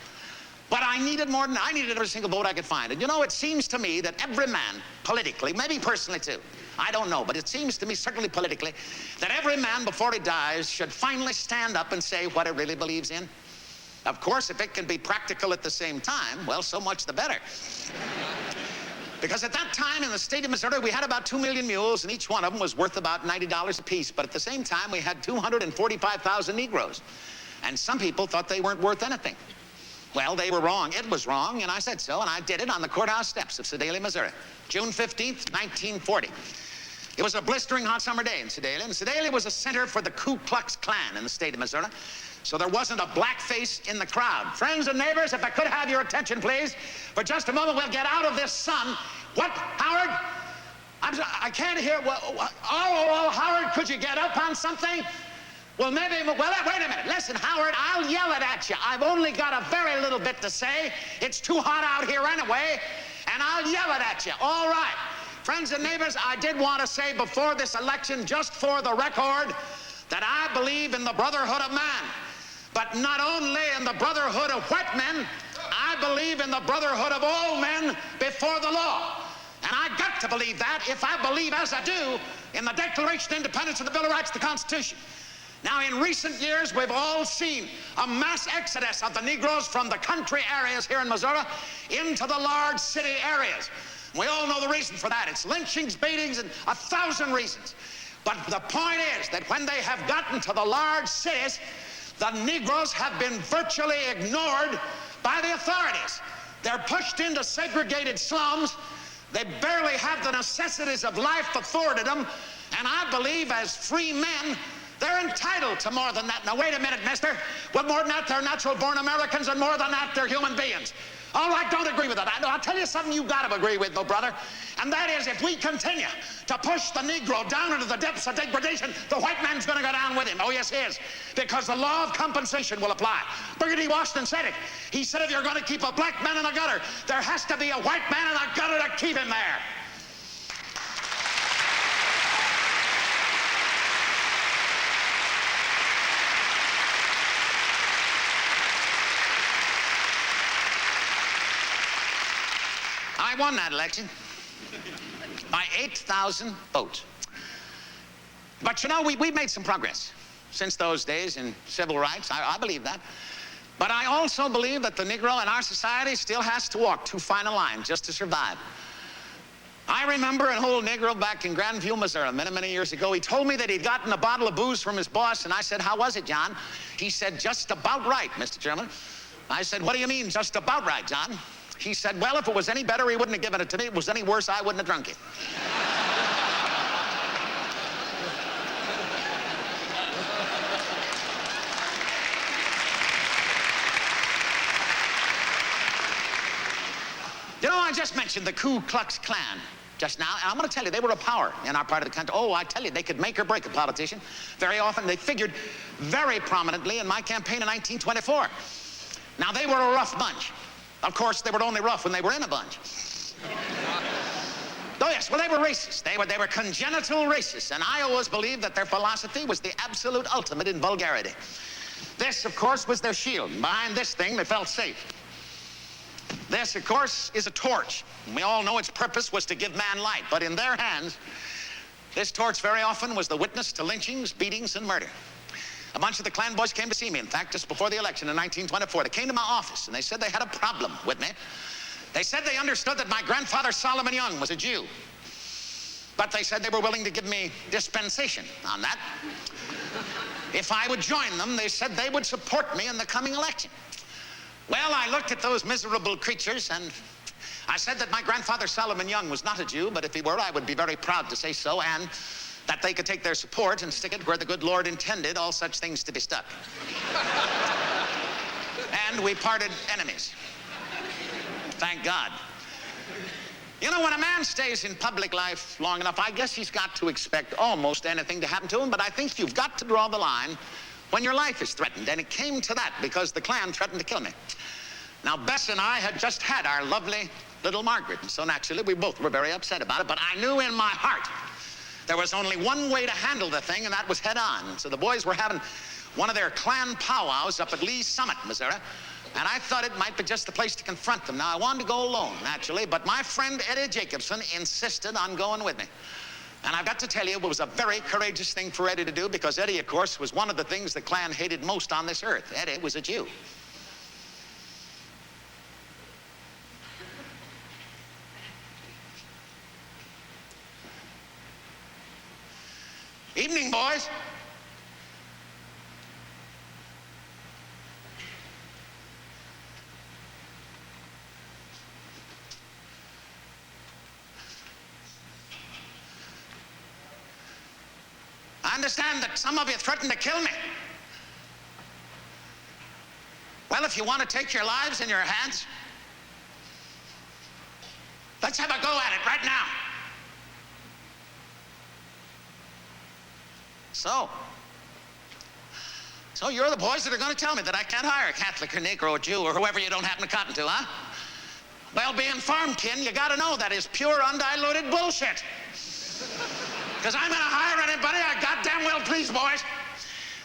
But I needed more than that. I needed every single vote I could find. And you know, it seems to me that every man, politically, maybe personally too, I don't know, but it seems to me, certainly politically, that every man before he dies should finally stand up and say what he really believes in. Of course, if it can be practical at the same time, well, so much the better. Because at that time in the state of Missouri, we had about 2 million mules, and each one of them was worth about $90 apiece. But at the same time, we had 245,000 Negroes. And some people thought they weren't worth anything. Well, they were wrong. It was wrong, and I said so, and I did it on the courthouse steps of Sedalia, Missouri, June 15th, 1940. It was a blistering hot summer day in Sedalia, and Sedalia was a center for the Ku Klux Klan in the state of Missouri, so there wasn't a black face in the crowd. Friends and neighbors, if I could have your attention, please, for just a moment, we'll get out of this sun. What, Howard? I can't hear. Oh, Howard, could you get up on something? Well, maybe, well, wait a minute. Listen, Howard, I'll yell it at you. I've only got a very little bit to say. It's too hot out here anyway, and I'll yell it at you. All right. Friends and neighbors, I did want to say before this election, just for the record, that I believe in the brotherhood of man. But not only in the brotherhood of white men, I believe in the brotherhood of all men before the law. And I got to believe that if I believe, as I do, in the Declaration of Independence and the Bill of Rights, the Constitution. Now, in recent years, we've all seen a mass exodus of the Negroes from the country areas here in Missouri into the large city areas. We all know the reason for that. It's lynchings, beatings, and 1,000 reasons. But the point is that when they have gotten to the large cities, the Negroes have been virtually ignored by the authorities. They're pushed into segregated slums. They barely have the necessities of life afforded them. And I believe as free men, they're entitled to more than that. Now, wait a minute, mister. Well, more than that, they're natural-born Americans, and more than that, they're human beings. All right, don't agree with that. I'll tell you something you've got to agree with, though, brother. And that is, if we continue to push the Negro down into the depths of degradation, the white man's going to go down with him. Oh, yes, he is. Because the law of compensation will apply. Booker T. Washington said it. He said if you're going to keep a black man in a gutter, there has to be a white man in a gutter to keep him there. I won that election by 8,000 votes. But you know, we've made some progress since those days in civil rights. I believe that. But I also believe that the Negro in our society still has to walk too fine a line just to survive. I remember an old Negro back in Grandview, Missouri, many, many years ago. He told me that he'd gotten a bottle of booze from his boss, and I said, "How was it, John?" He said, "Just about right, Mr. Chairman." I said, "What do you mean, just about right, John?" He said, "Well, if it was any better, he wouldn't have given it to me. If it was any worse, I wouldn't have drunk it." You know, I just mentioned the Ku Klux Klan just now, and I'm going to tell you, they were a power in our part of the country. Oh, I tell you, they could make or break a politician. Very often, they figured very prominently in my campaign in 1924. Now, they were a rough bunch. Of course, they were only rough when they were in a bunch. Oh, yes, well, they were racist. They were congenital racists, and I always believed that their philosophy was the absolute ultimate in vulgarity. This, of course, was their shield. Behind this thing, they felt safe. This, of course, is a torch. We all know its purpose was to give man light, but in their hands, this torch very often was the witness to lynchings, beatings, and murder. A bunch of the Klan boys came to see me, in fact, just before the election in 1924. They came to my office, and they said they had a problem with me. They said they understood that my grandfather, Solomon Young, was a Jew. But they said they were willing to give me dispensation on that. If I would join them, they said they would support me in the coming election. Well, I looked at those miserable creatures, and I said that my grandfather, Solomon Young, was not a Jew, but if he were, I would be very proud to say so, and that they could take their support and stick it where the good Lord intended all such things to be stuck. And we parted enemies. Thank God. You know, when a man stays in public life long enough, I guess he's got to expect almost anything to happen to him, but I think you've got to draw the line when your life is threatened, and it came to that because the Klan threatened to kill me. Now, Bess and I had just had our lovely little Margaret, and so naturally we both were very upset about it, but I knew in my heart there was only one way to handle the thing, and that was head on. And so the boys were having one of their Klan powwows up at Lee's Summit, Missouri, and I thought it might be just the place to confront them. Now, I wanted to go alone, naturally, but my friend Eddie Jacobson insisted on going with me. And I've got to tell you, it was a very courageous thing for Eddie to do, because Eddie, of course, was one of the things the Klan hated most on this earth. Eddie was a Jew. Evening, boys. understand that some of you threatened to kill me. Well, if you want to take your lives in your hands, let's have a go at it right now. So you're the boys that are going to tell me that I can't hire a Catholic or Negro or Jew or whoever you don't happen to cotton to, huh? Well, be informed, kin, you got to know that is pure, undiluted bullshit. Because I'm going to hire anybody I goddamn well please, boys.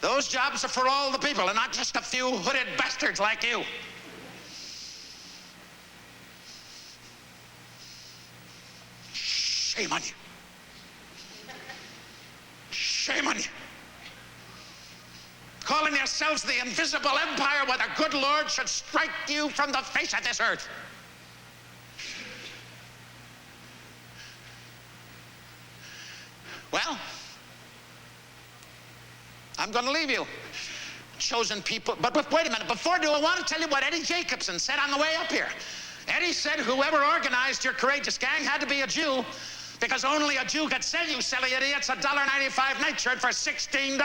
Those jobs are for all the people and not just a few hooded bastards like you. Shame on you. Shame on you. Calling yourselves the invisible empire where the good Lord should strike you from the face of this earth. Well, I'm going to leave you. Chosen people. But wait a minute. Before I do, I want to tell you what Eddie Jacobson said on the way up here. Eddie said whoever organized your courageous gang had to be a Jew, because only a Jew could sell you silly idiots a $1.95 nightshirt for $16.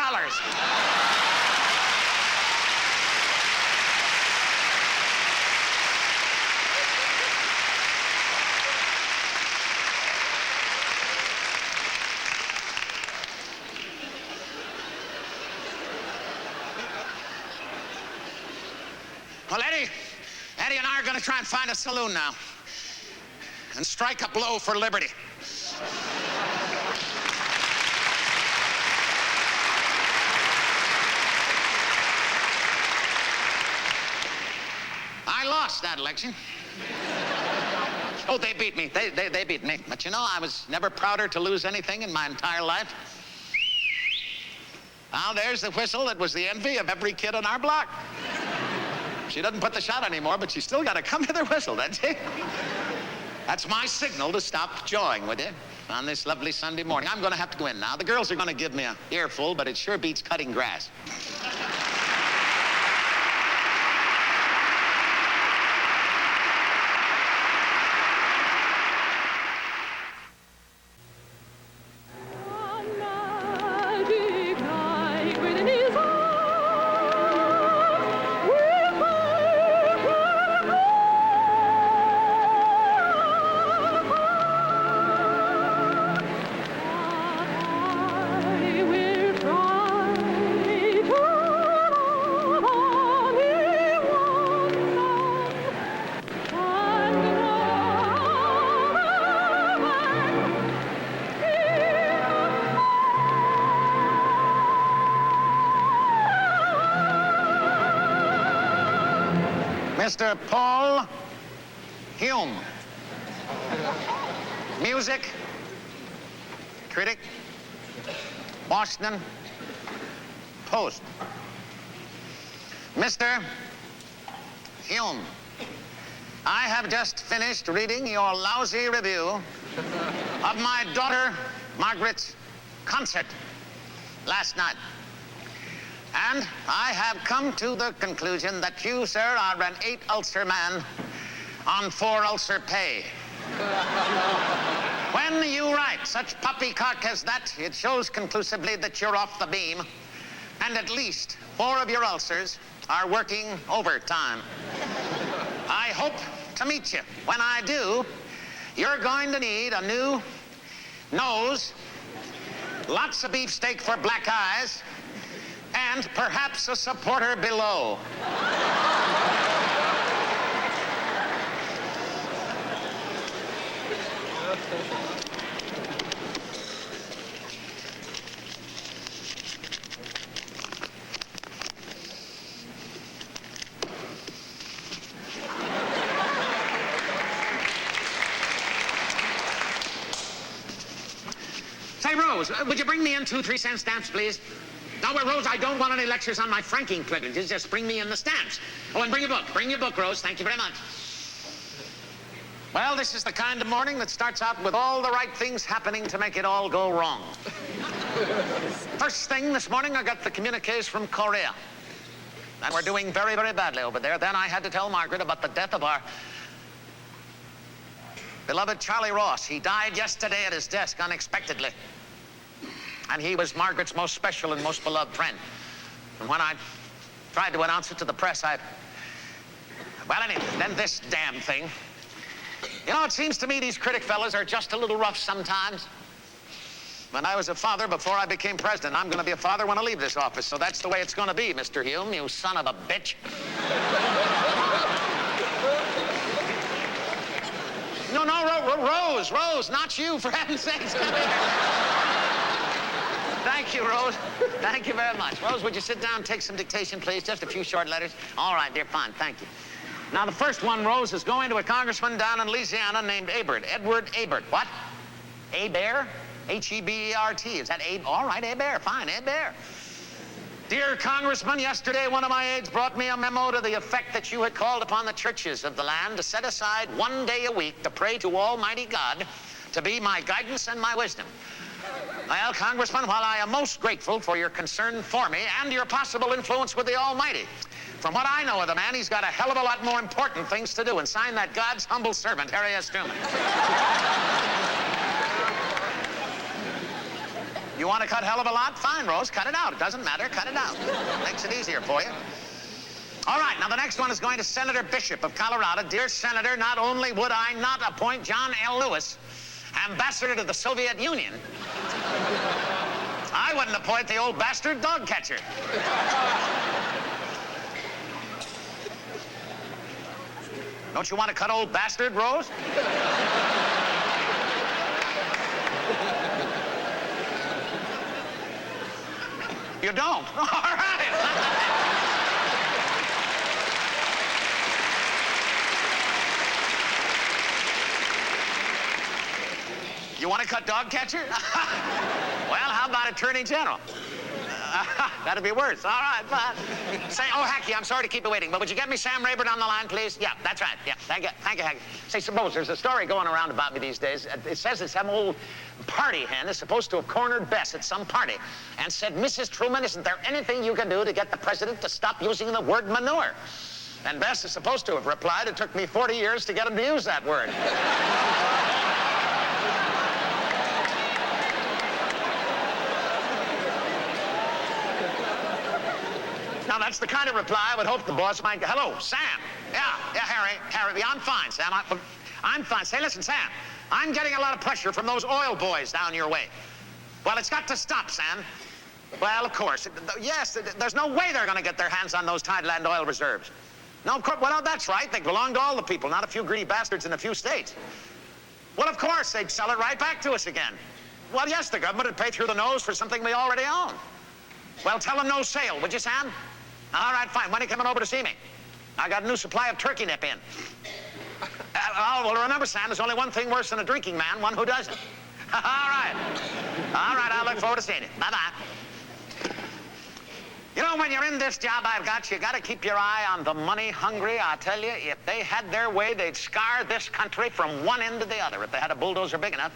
Well, Eddie and I are going to try and find a saloon now and strike a blow for liberty. I lost that election. Oh, they beat me. They beat me. But you know, I was never prouder to lose anything in my entire life. Now, there's the whistle that was the envy of every kid on our block. She doesn't put the shot anymore, but she's still got to come with her whistle, doesn't she? That's my signal to stop jawing with you on this lovely Sunday morning. I'm going to have to go in now. The girls are going to give me an earful, but it sure beats cutting grass. Mr. Paul Hume. Music, critic, Washington Post. Mr. Hume, I have just finished reading your lousy review of my daughter Margaret's concert last night. And I have come to the conclusion that you, sir, are an 8-ulcer man on 4-ulcer pay. When you write such poppycock as that, it shows conclusively that you're off the beam, and at least 4 of your ulcers are working overtime. I hope to meet you. When I do, you're going to need a new nose, lots of beefsteak for black eyes, and perhaps a supporter below. Say, Rose, would you bring me in 2 3-cent stamps, please? No, Rose, I don't want any lectures on my franking privileges. Just bring me in the stamps. Oh, and bring your book. Bring your book, Rose. Thank you very much. Well, this is the kind of morning that starts out with all the right things happening to make it all go wrong. First thing this morning, I got the communiques from Korea. And we're doing very, very badly over there. Then I had to tell Margaret about the death of our beloved Charlie Ross. He died yesterday at his desk unexpectedly. And he was Margaret's most special and most beloved friend. And when I tried to announce it to the press, well, anyway, then this damn thing. You know, it seems to me these critic fellas are just a little rough sometimes. When I was a father before I became president, I'm going to be a father when I leave this office. So that's the way it's going to be, Mr. Hume, you son of a bitch. No, Rose, not you, for heaven's sakes. Come here. Thank you, Rose. Thank you very much. Rose, would you sit down and take some dictation, please? Just a few short letters. All right, dear, fine, thank you. Now, the first one, Rose, is going to a congressman down in Louisiana named Abert. Edward Abert. What? Abert? H-E-B-E-R-T. Is that Abe? All right, Abert. Fine, Abert. Dear Congressman, yesterday one of my aides brought me a memo to the effect that you had called upon the churches of the land to set aside one day a week to pray to Almighty God to be my guidance and my wisdom. Well, Congressman, while I am most grateful for your concern for me and your possible influence with the Almighty, from what I know of the man, he's got a hell of a lot more important things to do, and sign that God's humble servant, Harry S. Truman. You want to cut hell of a lot? Fine, Rose, cut it out. It doesn't matter, cut it out. Makes it easier for you. All right, now the next one is going to Senator Bishop of Colorado. Dear Senator, not only would I not appoint John L. Lewis ambassador to the Soviet Union, I wouldn't appoint the old bastard dog catcher. Don't you want to cut old bastard, Rose? You don't? All right. You want to cut dog catcher? Well, how about Attorney General? That'd be worse. All right, fine. Say, oh, Hackey, I'm sorry to keep you waiting, but would you get me Sam Rayburn on the line, please? Yeah, that's right. Yeah, thank you, Hackey. Say, suppose there's a story going around about me these days. It says that some old party hen is supposed to have cornered Bess at some party and said, Mrs. Truman, isn't there anything you can do to get the president to stop using the word manure? And Bess is supposed to have replied, it took me 40 years to get him to use that word. Now, that's the kind of reply I would hope the boss might get. Hello, Sam. Yeah, Harry, yeah, I'm fine, Sam. I'm fine. Say, listen, Sam, I'm getting a lot of pressure from those oil boys down your way. Well, it's got to stop, Sam. Well, of course. Yes, there's no way they're going to get their hands on those tideland oil reserves. No, of course. Well, that's right. They belong to all the people, not a few greedy bastards in a few states. Well, of course, they'd sell it right back to us again. Well, yes, the government would pay through the nose for something we already own. Well, tell them no sale, would you, Sam? All right, fine. When are you coming over to see me? I got a new supply of turkey nip in. Well, remember, Sam, there's only one thing worse than a drinking man, one who doesn't. All right. All right, I'll look forward to seeing you. Bye-bye. You know, when you're in this job I've got, you got to keep your eye on the money hungry. I tell you, if they had their way, they'd scar this country from one end to the other if they had a bulldozer big enough.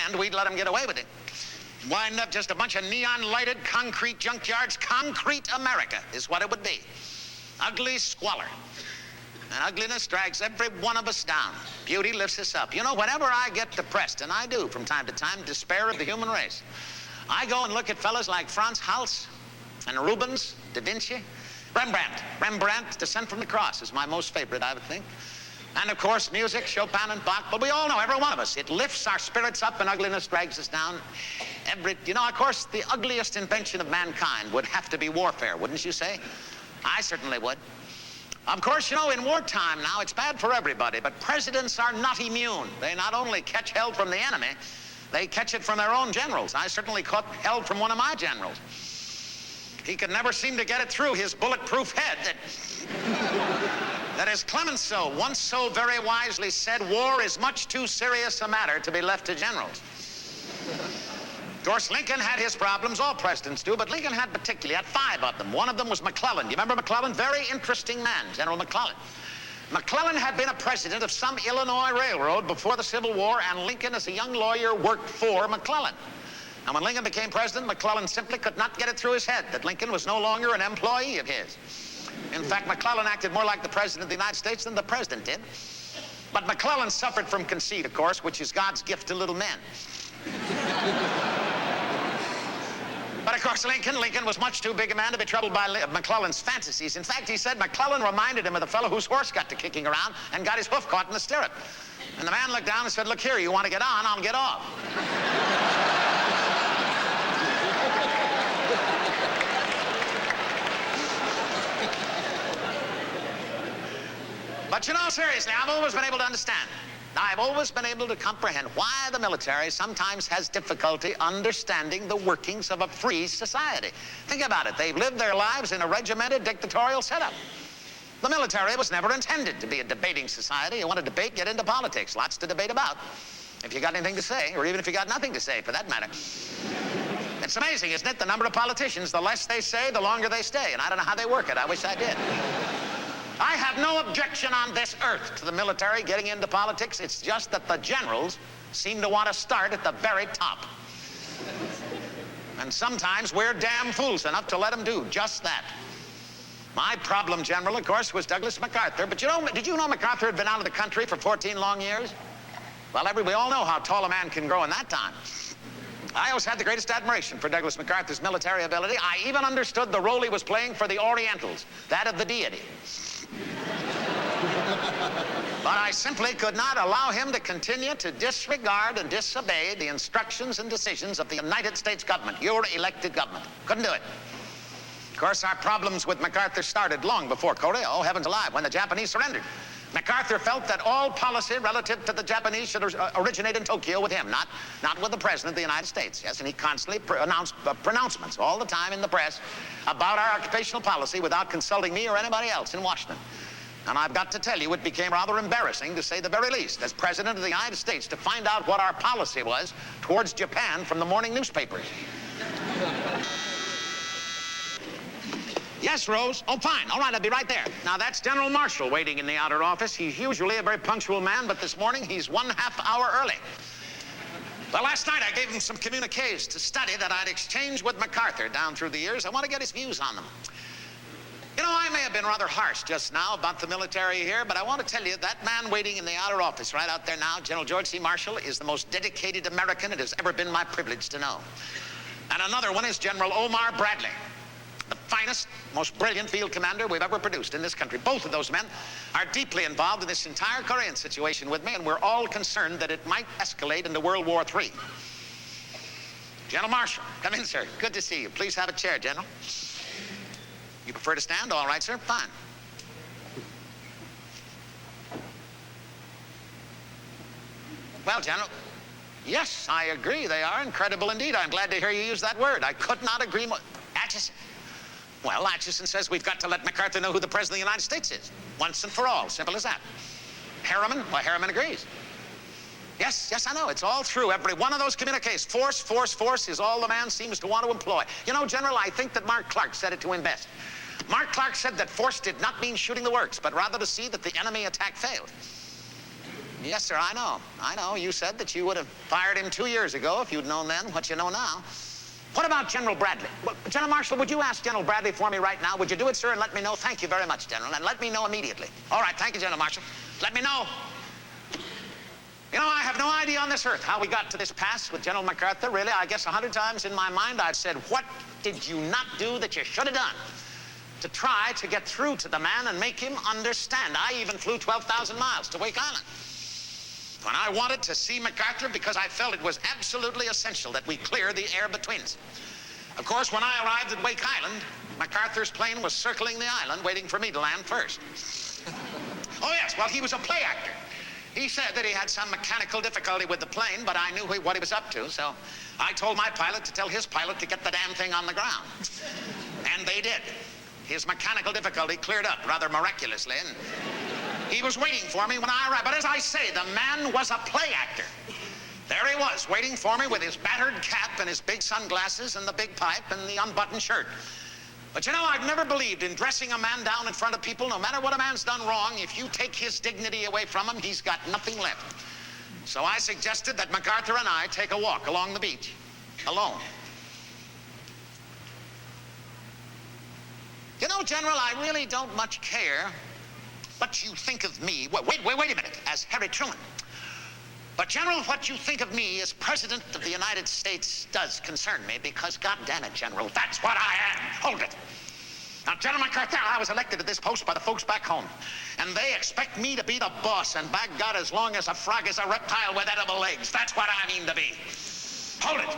And we'd let them get away with it. Wind up just a bunch of neon-lighted concrete junkyards. Concrete America is what it would be. Ugly squalor. And ugliness drags every one of us down. Beauty lifts us up. You know, whenever I get depressed, and I do from time to time, despair of the human race, I go and look at fellas like Franz Hals and Rubens, Da Vinci, Rembrandt. Rembrandt's Descent from the Cross is my most favorite, I would think. And, of course, music, Chopin and Bach. But we all know, every one of us, it lifts our spirits up and ugliness drags us down. You know, of course, the ugliest invention of mankind would have to be warfare, wouldn't you say? I certainly would. Of course, you know, in wartime now, it's bad for everybody, but presidents are not immune. They not only catch hell from the enemy, they catch it from their own generals. I certainly caught hell from one of my generals. He could never seem to get it through his bulletproof head that as Clemenceau once so very wisely said, war is much too serious a matter to be left to generals. Of course, Lincoln had his problems, all presidents do, but Lincoln had particularly, had 5 of them. One of them was McClellan. You remember McClellan? Very interesting man, General McClellan. McClellan had been a president of some Illinois railroad before the Civil War, and Lincoln, as a young lawyer, worked for McClellan. And when Lincoln became president, McClellan simply could not get it through his head that Lincoln was no longer an employee of his. In fact, McClellan acted more like the president of the United States than the president did. But McClellan suffered from conceit, of course, which is God's gift to little men. course, Lincoln was much too big a man to be troubled by McClellan's fantasies. In fact, he said McClellan reminded him of the fellow whose horse got to kicking around and got his hoof caught in the stirrup. And the man looked down and said, look here, you want to get on, I'll get off. But you know, seriously, I've always been able to understand. I've always been able to comprehend why the military sometimes has difficulty understanding the workings of a free society. Think about it. They've lived their lives in a regimented dictatorial setup. The military was never intended to be a debating society. You want to debate, get into politics. Lots to debate about. If you got anything to say, or even if you got nothing to say, for that matter. It's amazing, isn't it? The number of politicians, the less they say, the longer they stay. And I don't know how they work it. I wish I did. I have no objection on this earth to the military getting into politics. It's just that the generals seem to want to start at the very top. And sometimes we're damn fools enough to let them do just that. My problem general, of course, was Douglas MacArthur. But did you know MacArthur had been out of the country for 14 long years? Well, we all know how tall a man can grow in that time. I always had the greatest admiration for Douglas MacArthur's military ability. I even understood the role he was playing for the Orientals, that of the deity. But I simply could not allow him to continue to disregard and disobey the instructions and decisions of the United States government, your elected government. Couldn't do it. Of course, our problems with MacArthur started long before Korea. Oh, heavens alive, when the Japanese surrendered. MacArthur felt that all policy relative to the Japanese should originate in Tokyo with him, not with the President of the United States. Yes, and he constantly announced pronouncements all the time in the press about our occupational policy without consulting me or anybody else in Washington. And I've got to tell you, it became rather embarrassing, to say the very least, as President of the United States, to find out what our policy was towards Japan from the morning newspapers. Yes, Rose. Oh, fine. All right, I'll be right there. Now, that's General Marshall waiting in the outer office. He's usually a very punctual man, but this morning he's 1/2 hour early. Well, last night I gave him some communiques to study that I'd exchanged with MacArthur down through the years. I want to get his views on them. You know, I may have been rather harsh just now about the military here, but I want to tell you that man waiting in the outer office right out there now, General George C. Marshall, is the most dedicated American it has ever been my privilege to know. And another one is General Omar Bradley, the finest, most brilliant field commander we've ever produced in this country. Both of those men are deeply involved in this entire Korean situation with me, and we're all concerned that it might escalate into World War III. General Marshall, come in, sir. Good to see you. Please have a chair, General. You prefer to stand? All right, sir. Fine. Well, General, yes, I agree. They are incredible indeed. I'm glad to hear you use that word. I could not agree more. Atchison. Well, Atchison says we've got to let MacArthur know who the President of the United States is. Once and for all. Simple as that. Harriman? Well, Harriman agrees. Yes, I know. It's all through every one of those communiques. Force is all the man seems to want to employ. You know, General, I think that Mark Clark said it to him best. Mark Clark said that force did not mean shooting the works, but rather to see that the enemy attack failed. Yes, sir, I know. You said that you would have fired him 2 years ago if you'd known then what you know now. What about General Bradley? Well, General Marshall, would you ask General Bradley for me right now? Would you do it, sir, and let me know? Thank you very much, General, and let me know immediately. All right, thank you, General Marshall. Let me know. You know, I have no idea on this earth how we got to this pass with General MacArthur. Really, I guess 100 times in my mind I've said, what did you not do that you should have done to try to get through to the man and make him understand? I even flew 12,000 miles to Wake Island when I wanted to see MacArthur because I felt it was absolutely essential that we clear the air between us. Of course, when I arrived at Wake Island, MacArthur's plane was circling the island waiting for me to land first. Oh, yes, well, he was a play actor. He said that he had some mechanical difficulty with the plane, but I knew what he was up to, so I told my pilot to tell his pilot to get the damn thing on the ground. And they did. His mechanical difficulty cleared up rather miraculously, and he was waiting for me when I arrived. But as I say, the man was a play actor. There he was, waiting for me with his battered cap and his big sunglasses and the big pipe and the unbuttoned shirt. But you know, I've never believed in dressing a man down in front of people. No matter what a man's done wrong, if you take his dignity away from him, he's got nothing left. So I suggested that MacArthur and I take a walk along the beach, alone. You know, General, I really don't much care what you think of me. Wait a minute, as Harry Truman. But, General, what you think of me as President of the United States does concern me because, God damn it, General, that's what I am. Hold it. Now, General MacArthur, I was elected to this post by the folks back home, and they expect me to be the boss, and by God, as long as a frog is a reptile with edible legs, that's what I mean to be. Hold it.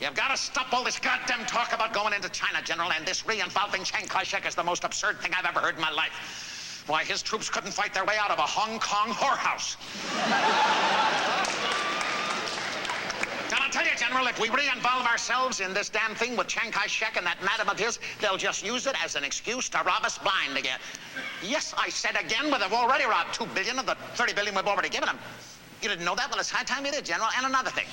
You've got to stop all this goddamn talk about going into China, General, and this re-involving Chiang Kai-shek is the most absurd thing I've ever heard in my life. Why, his troops couldn't fight their way out of a Hong Kong whorehouse. And I'll tell you, General, if we re-involve ourselves in this damn thing with Chiang Kai-shek and that madam of his, they'll just use it as an excuse to rob us blind again. Yes, I said again, but they've already robbed $2 billion of the $30 billion we've already given them. You didn't know that? Well, it's high time you did, General. And another thing.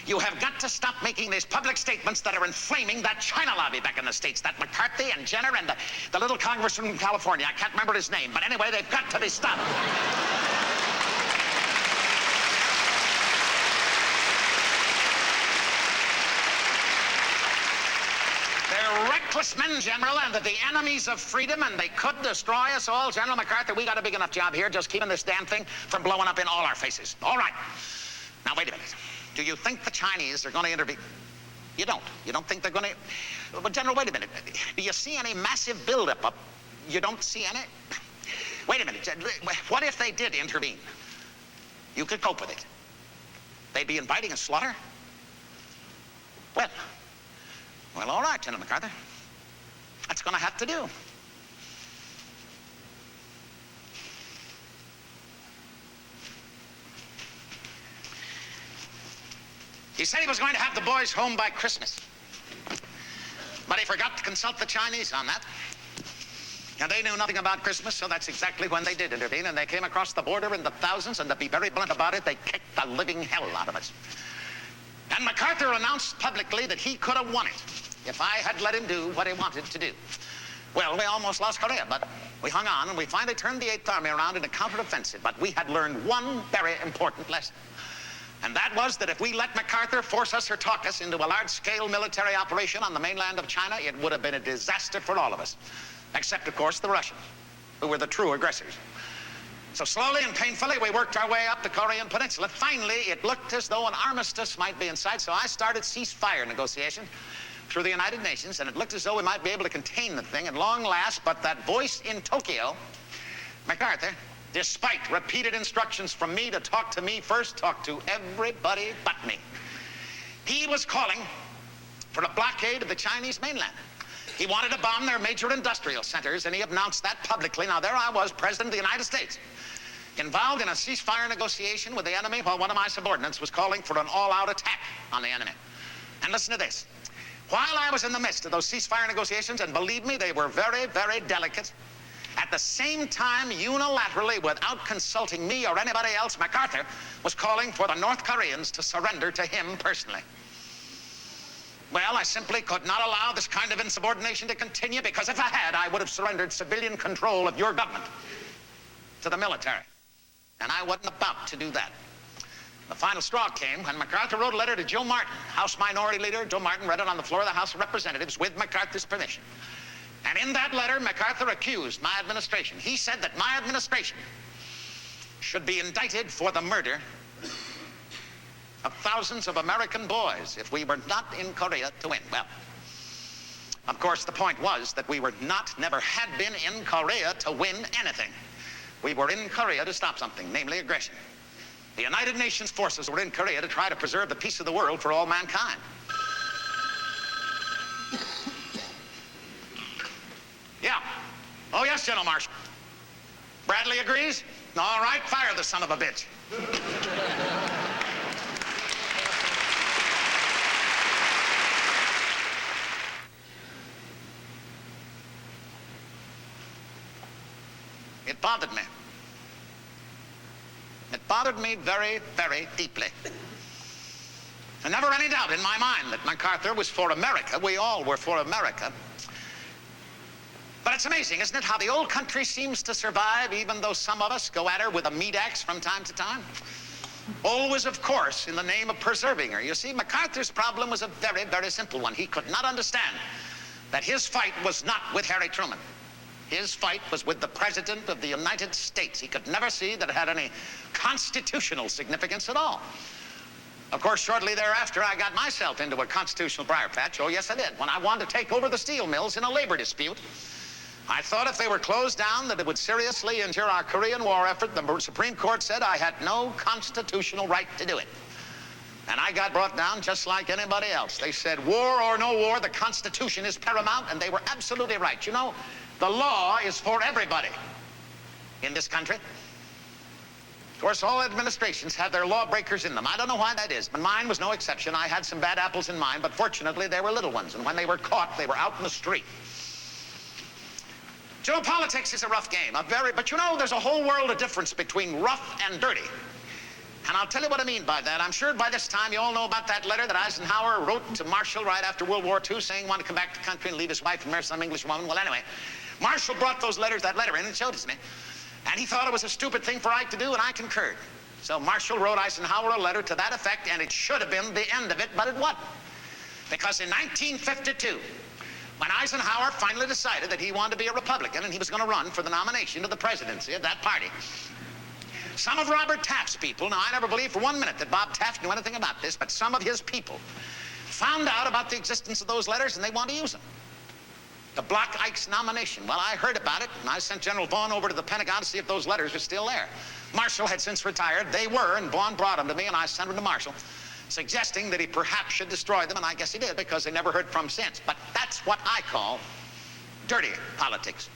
You have got to stop making these public statements that are inflaming that China lobby back in the States, that McCarthy and Jenner and the little congressman from California. I can't remember his name, but anyway, they've got to be stopped. They're reckless men, General, and they're the enemies of freedom, and they could destroy us all. General MacArthur, we got a big enough job here just keeping this damn thing from blowing up in all our faces. All right. Now, wait a minute. Do you think the Chinese are going to intervene? You don't. You don't think they're going to... But, General, wait a minute. Do you see any massive buildup? You don't see any? Wait a minute. What if they did intervene? You could cope with it. They'd be inviting a slaughter? Well, all right, General MacArthur. That's going to have to do. He said he was going to have the boys home by Christmas. But he forgot to consult the Chinese on that. And they knew nothing about Christmas, so that's exactly when they did intervene, and they came across the border in the thousands, and to be very blunt about it, they kicked the living hell out of us. And MacArthur announced publicly that he could have won it if I had let him do what he wanted to do. Well, we almost lost Korea, but we hung on, and we finally turned the 8th Army around in a counteroffensive. But we had learned one very important lesson. And that was that if we let MacArthur force us or talk us into a large-scale military operation on the mainland of China, it would have been a disaster for all of us. Except, of course, the Russians, who were the true aggressors. So slowly and painfully, we worked our way up the Korean Peninsula. Finally, it looked as though an armistice might be in sight, so I started ceasefire negotiations through the United Nations, and it looked as though we might be able to contain the thing at long last, but that voice in Tokyo, MacArthur, despite repeated instructions from me to talk to me first, talk to everybody but me. He was calling for a blockade of the Chinese mainland. He wanted to bomb their major industrial centers, and he announced that publicly. Now, there I was, President of the United States, involved in a ceasefire negotiation with the enemy while one of my subordinates was calling for an all-out attack on the enemy. And listen to this. While I was in the midst of those ceasefire negotiations, and believe me, they were very, very delicate, at the same time, unilaterally, without consulting me or anybody else, MacArthur was calling for the North Koreans to surrender to him personally. Well, I simply could not allow this kind of insubordination to continue, because if I had, I would have surrendered civilian control of your government to the military. And I wasn't about to do that. The final straw came when MacArthur wrote a letter to Joe Martin, House Minority Leader. Joe Martin read it on the floor of the House of Representatives with MacArthur's permission. And in that letter, MacArthur accused my administration. He said that my administration should be indicted for the murder of thousands of American boys if we were not in Korea to win. Well, of course, the point was that we were not, never had been in Korea to win anything. We were in Korea to stop something, namely aggression. The United Nations forces were in Korea to try to preserve the peace of the world for all mankind. Yeah. Oh, yes, General Marshall. Bradley agrees? All right, fire the son of a bitch. It bothered me. It bothered me very, very deeply. There never any doubt in my mind that MacArthur was for America. We all were for America. But it's amazing, isn't it, how the old country seems to survive, even though some of us go at her with a meat axe from time to time? Always, of course, in the name of preserving her. You see, MacArthur's problem was a very, very simple one. He could not understand that his fight was not with Harry Truman. His fight was with the President of the United States. He could never see that it had any constitutional significance at all. Of course, shortly thereafter, I got myself into a constitutional briar patch. Oh, yes, I did. When I wanted to take over the steel mills in a labor dispute, I thought if they were closed down that it would seriously injure our Korean War effort. The Supreme Court said I had no constitutional right to do it. And I got brought down just like anybody else. They said, war or no war, the Constitution is paramount, and they were absolutely right. You know, the law is for everybody in this country. Of course, all administrations have their lawbreakers in them. I don't know why that is, but mine was no exception. I had some bad apples in mine, but fortunately, they were little ones, and when they were caught, they were out in the street. You know, politics is a rough game, but you know, there's a whole world of difference between rough and dirty. And I'll tell you what I mean by that. I'm sure by this time you all know about that letter that Eisenhower wrote to Marshall right after World War II saying he wanted to come back to the country and leave his wife and marry some English woman. Well, anyway, Marshall brought that letter in and showed it to me. And he thought it was a stupid thing for Ike to do, and I concurred. So Marshall wrote Eisenhower a letter to that effect, and it should have been the end of it, but it wasn't. Because in 1952, when Eisenhower finally decided that he wanted to be a Republican and he was going to run for the nomination to the presidency of that party, some of Robert Taft's people, now I never believed for 1 minute that Bob Taft knew anything about this, but some of his people found out about the existence of those letters and they wanted to use them to block Ike's nomination. Well, I heard about it, and I sent General Vaughn over to the Pentagon to see if those letters were still there. Marshall had since retired. They were, and Vaughn brought them to me, and I sent them to Marshall, suggesting that he perhaps should destroy them, and I guess he did, because they never heard from since. But that's what I call dirty politics.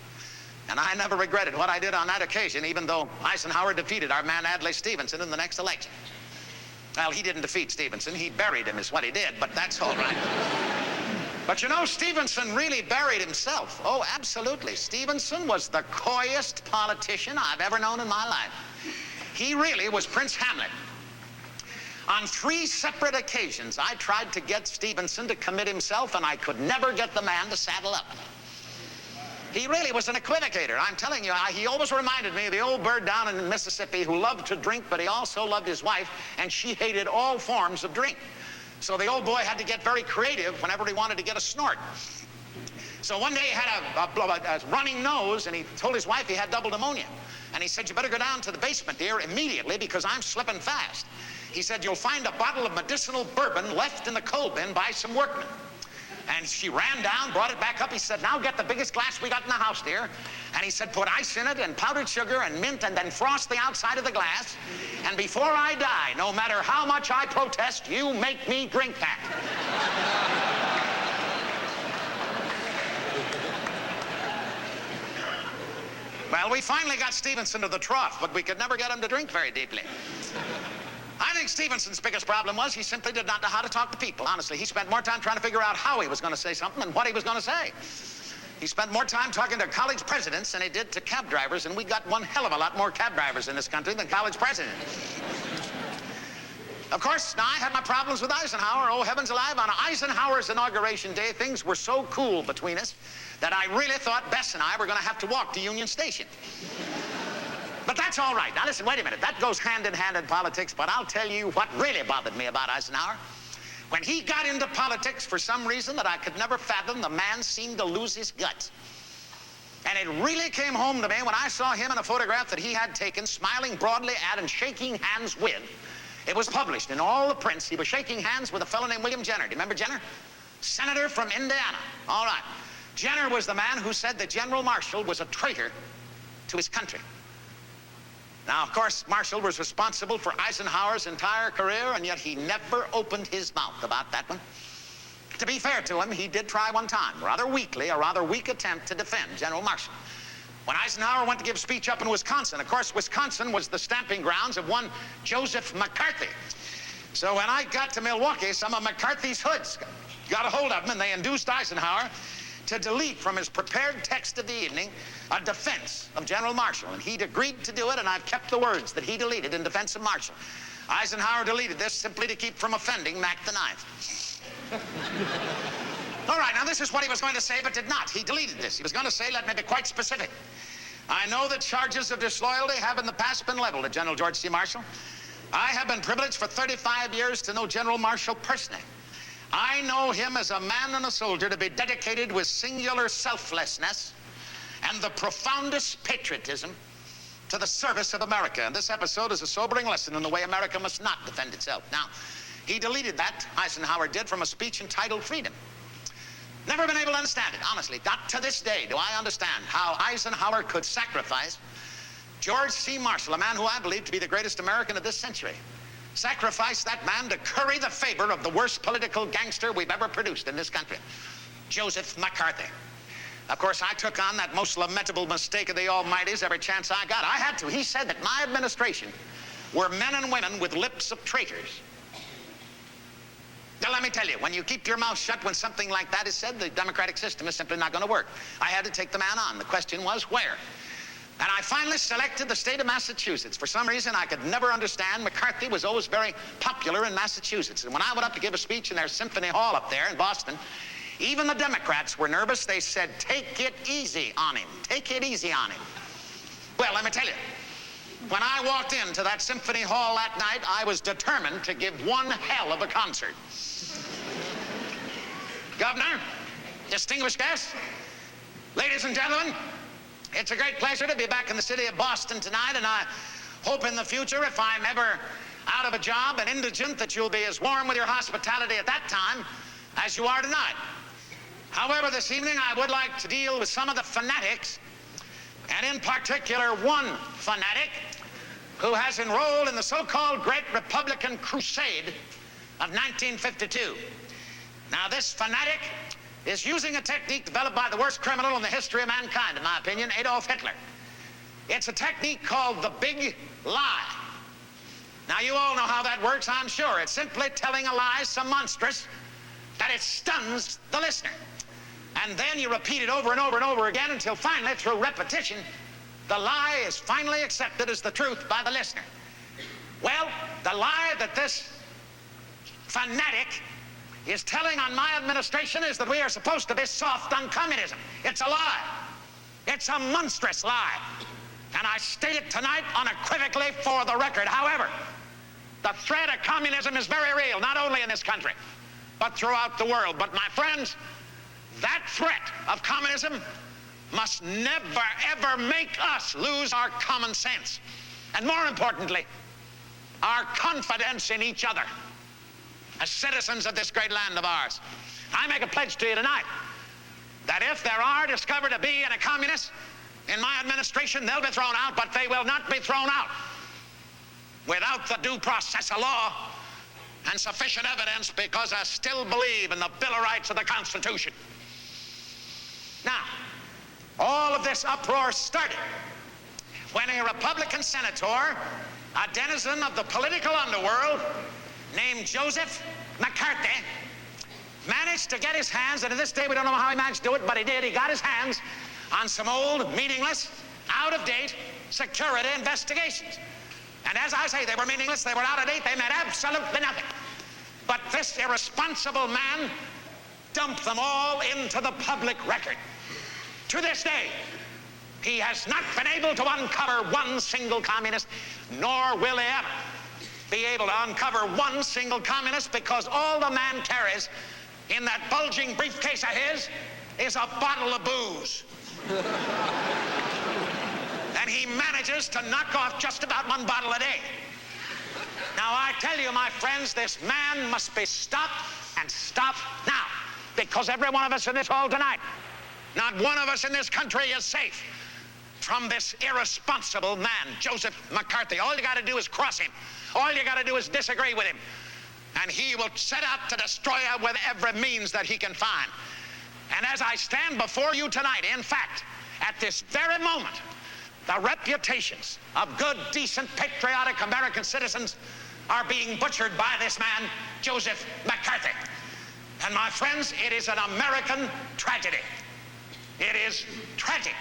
And I never regretted what I did on that occasion, even though Eisenhower defeated our man Adlai Stevenson in the next election. Well, he didn't defeat Stevenson. He buried him is what he did, but that's all right. But you know, Stevenson really buried himself. Oh, absolutely. Stevenson was the coyest politician I've ever known in my life. He really was Prince Hamlet. On 3 separate occasions, I tried to get Stevenson to commit himself, and I could never get the man to saddle up. He really was an equivocator. I'm telling you, he always reminded me of the old bird down in Mississippi who loved to drink, but he also loved his wife, and she hated all forms of drink. So the old boy had to get very creative whenever he wanted to get a snort. So one day he had a running nose, and he told his wife he had double pneumonia. And he said, you better go down to the basement, dear, immediately, because I'm slipping fast. He said, you'll find a bottle of medicinal bourbon left in the coal bin by some workmen. And she ran down, brought it back up. He said, now get the biggest glass we got in the house, dear. And he said, put ice in it and powdered sugar and mint, and then frost the outside of the glass. And before I die, no matter how much I protest, you make me drink that. Well, we finally got Stevenson to the trough, but we could never get him to drink very deeply. I think Stevenson's biggest problem was he simply did not know how to talk to people. Honestly, he spent more time trying to figure out how he was going to say something than what he was going to say. He spent more time talking to college presidents than he did to cab drivers, and we got one hell of a lot more cab drivers in this country than college presidents. Of course, now I had my problems with Eisenhower. Oh, heavens alive, on Eisenhower's inauguration day, things were so cool between us that I really thought Bess and I were going to have to walk to Union Station. But that's all right. Now listen, wait a minute. That goes hand in hand in politics, but I'll tell you what really bothered me about Eisenhower. When he got into politics, for some reason that I could never fathom, the man seemed to lose his guts. And it really came home to me when I saw him in a photograph that he had taken, smiling broadly at and shaking hands with. It was published in all the prints. He was shaking hands with a fellow named William Jenner. Do you remember Jenner? Senator from Indiana. All right. Jenner was the man who said that General Marshall was a traitor to his country. Now, of course, Marshall was responsible for Eisenhower's entire career, and yet he never opened his mouth about that one. To be fair to him, he did try one time, rather weakly, a rather weak attempt to defend General Marshall. When Eisenhower went to give a speech up in Wisconsin, of course, Wisconsin was the stamping grounds of one Joseph McCarthy. So when I got to Milwaukee, some of McCarthy's hoods got a hold of him, and they induced Eisenhower to delete from his prepared text of the evening a defense of General Marshall. And he'd agreed to do it, and I've kept the words that he deleted in defense of Marshall. Eisenhower deleted this simply to keep from offending Mac the Ninth. All right, now this is what he was going to say, but did not. He deleted this. He was going to say, let me be quite specific. I know that charges of disloyalty have in the past been leveled at General George C. Marshall. I have been privileged for 35 years to know General Marshall personally. I know him as a man and a soldier to be dedicated with singular selflessness and the profoundest patriotism to the service of America. And this episode is a sobering lesson in the way America must not defend itself. Now, he deleted that, Eisenhower did, from a speech entitled Freedom. Never been able to understand it, honestly. Not to this day do I understand how Eisenhower could sacrifice George C. Marshall, a man who I believe to be the greatest American of this century. Sacrifice that man to curry the favor of the worst political gangster we've ever produced in this country, Joseph McCarthy. Of course, I took on that most lamentable mistake of the Almighty's every chance I got. I had to. He said that my administration were men and women with lips of traitors. Now, let me tell you, when you keep your mouth shut when something like that is said, the democratic system is simply not going to work. I had to take the man on. The question was where? And I finally selected the state of Massachusetts. For some reason I could never understand, McCarthy was always very popular in Massachusetts. And when I went up to give a speech in their Symphony Hall up there in Boston, even the Democrats were nervous. They said, take it easy on him. Take it easy on him. Well, let me tell you, when I walked into that Symphony Hall that night, I was determined to give one hell of a concert. Governor, distinguished guests, ladies and gentlemen, it's a great pleasure to be back in the city of Boston tonight, and I hope in the future, if I'm ever out of a job and indigent, that you'll be as warm with your hospitality at that time as you are tonight. However, this evening I would like to deal with some of the fanatics, and in particular one fanatic who has enrolled in the so-called Great Republican Crusade of 1952. Now, this fanatic is using a technique developed by the worst criminal in the history of mankind, in my opinion, Adolf Hitler. It's a technique called the big lie. Now, you all know how that works, I'm sure. It's simply telling a lie so monstrous that it stuns the listener. And then you repeat it over and over and over again until finally, through repetition, the lie is finally accepted as the truth by the listener. Well, the lie that this fanatic is telling on my administration is that we are supposed to be soft on communism. It's a lie. It's a monstrous lie. And I state it tonight unequivocally for the record. However, the threat of communism is very real, not only in this country, but throughout the world. But my friends, that threat of communism must never, ever make us lose our common sense. And more importantly, our confidence in each other as citizens of this great land of ours. I make a pledge to you tonight that if there are discovered to be any communists in my administration, they'll be thrown out, but they will not be thrown out without the due process of law and sufficient evidence, because I still believe in the Bill of Rights of the Constitution. Now, all of this uproar started when a Republican senator, a denizen of the political underworld, named Joseph McCarthy, managed to get his hands, and to this day we don't know how he managed to do it, but he did. He got his hands on some old, meaningless, out-of-date security investigations. And as I say, they were meaningless, they were out of date, they meant absolutely nothing. But this irresponsible man dumped them all into the public record. To this day, he has not been able to uncover one single communist, nor will he ever be able to uncover one single communist, because all the man carries in that bulging briefcase of his is a bottle of booze. And he manages to knock off just about one bottle a day. Now, I tell you, my friends, this man must be stopped, and stopped now, because every one of us in this hall tonight, not one of us in this country is safe from this irresponsible man, Joseph McCarthy. All you got to do is cross him. All you got to do is disagree with him, and he will set out to destroy you with every means that he can find. And as I stand before you tonight, in fact, at this very moment, the reputations of good, decent, patriotic American citizens are being butchered by this man, Joseph McCarthy. And my friends, it is an American tragedy. It is tragic.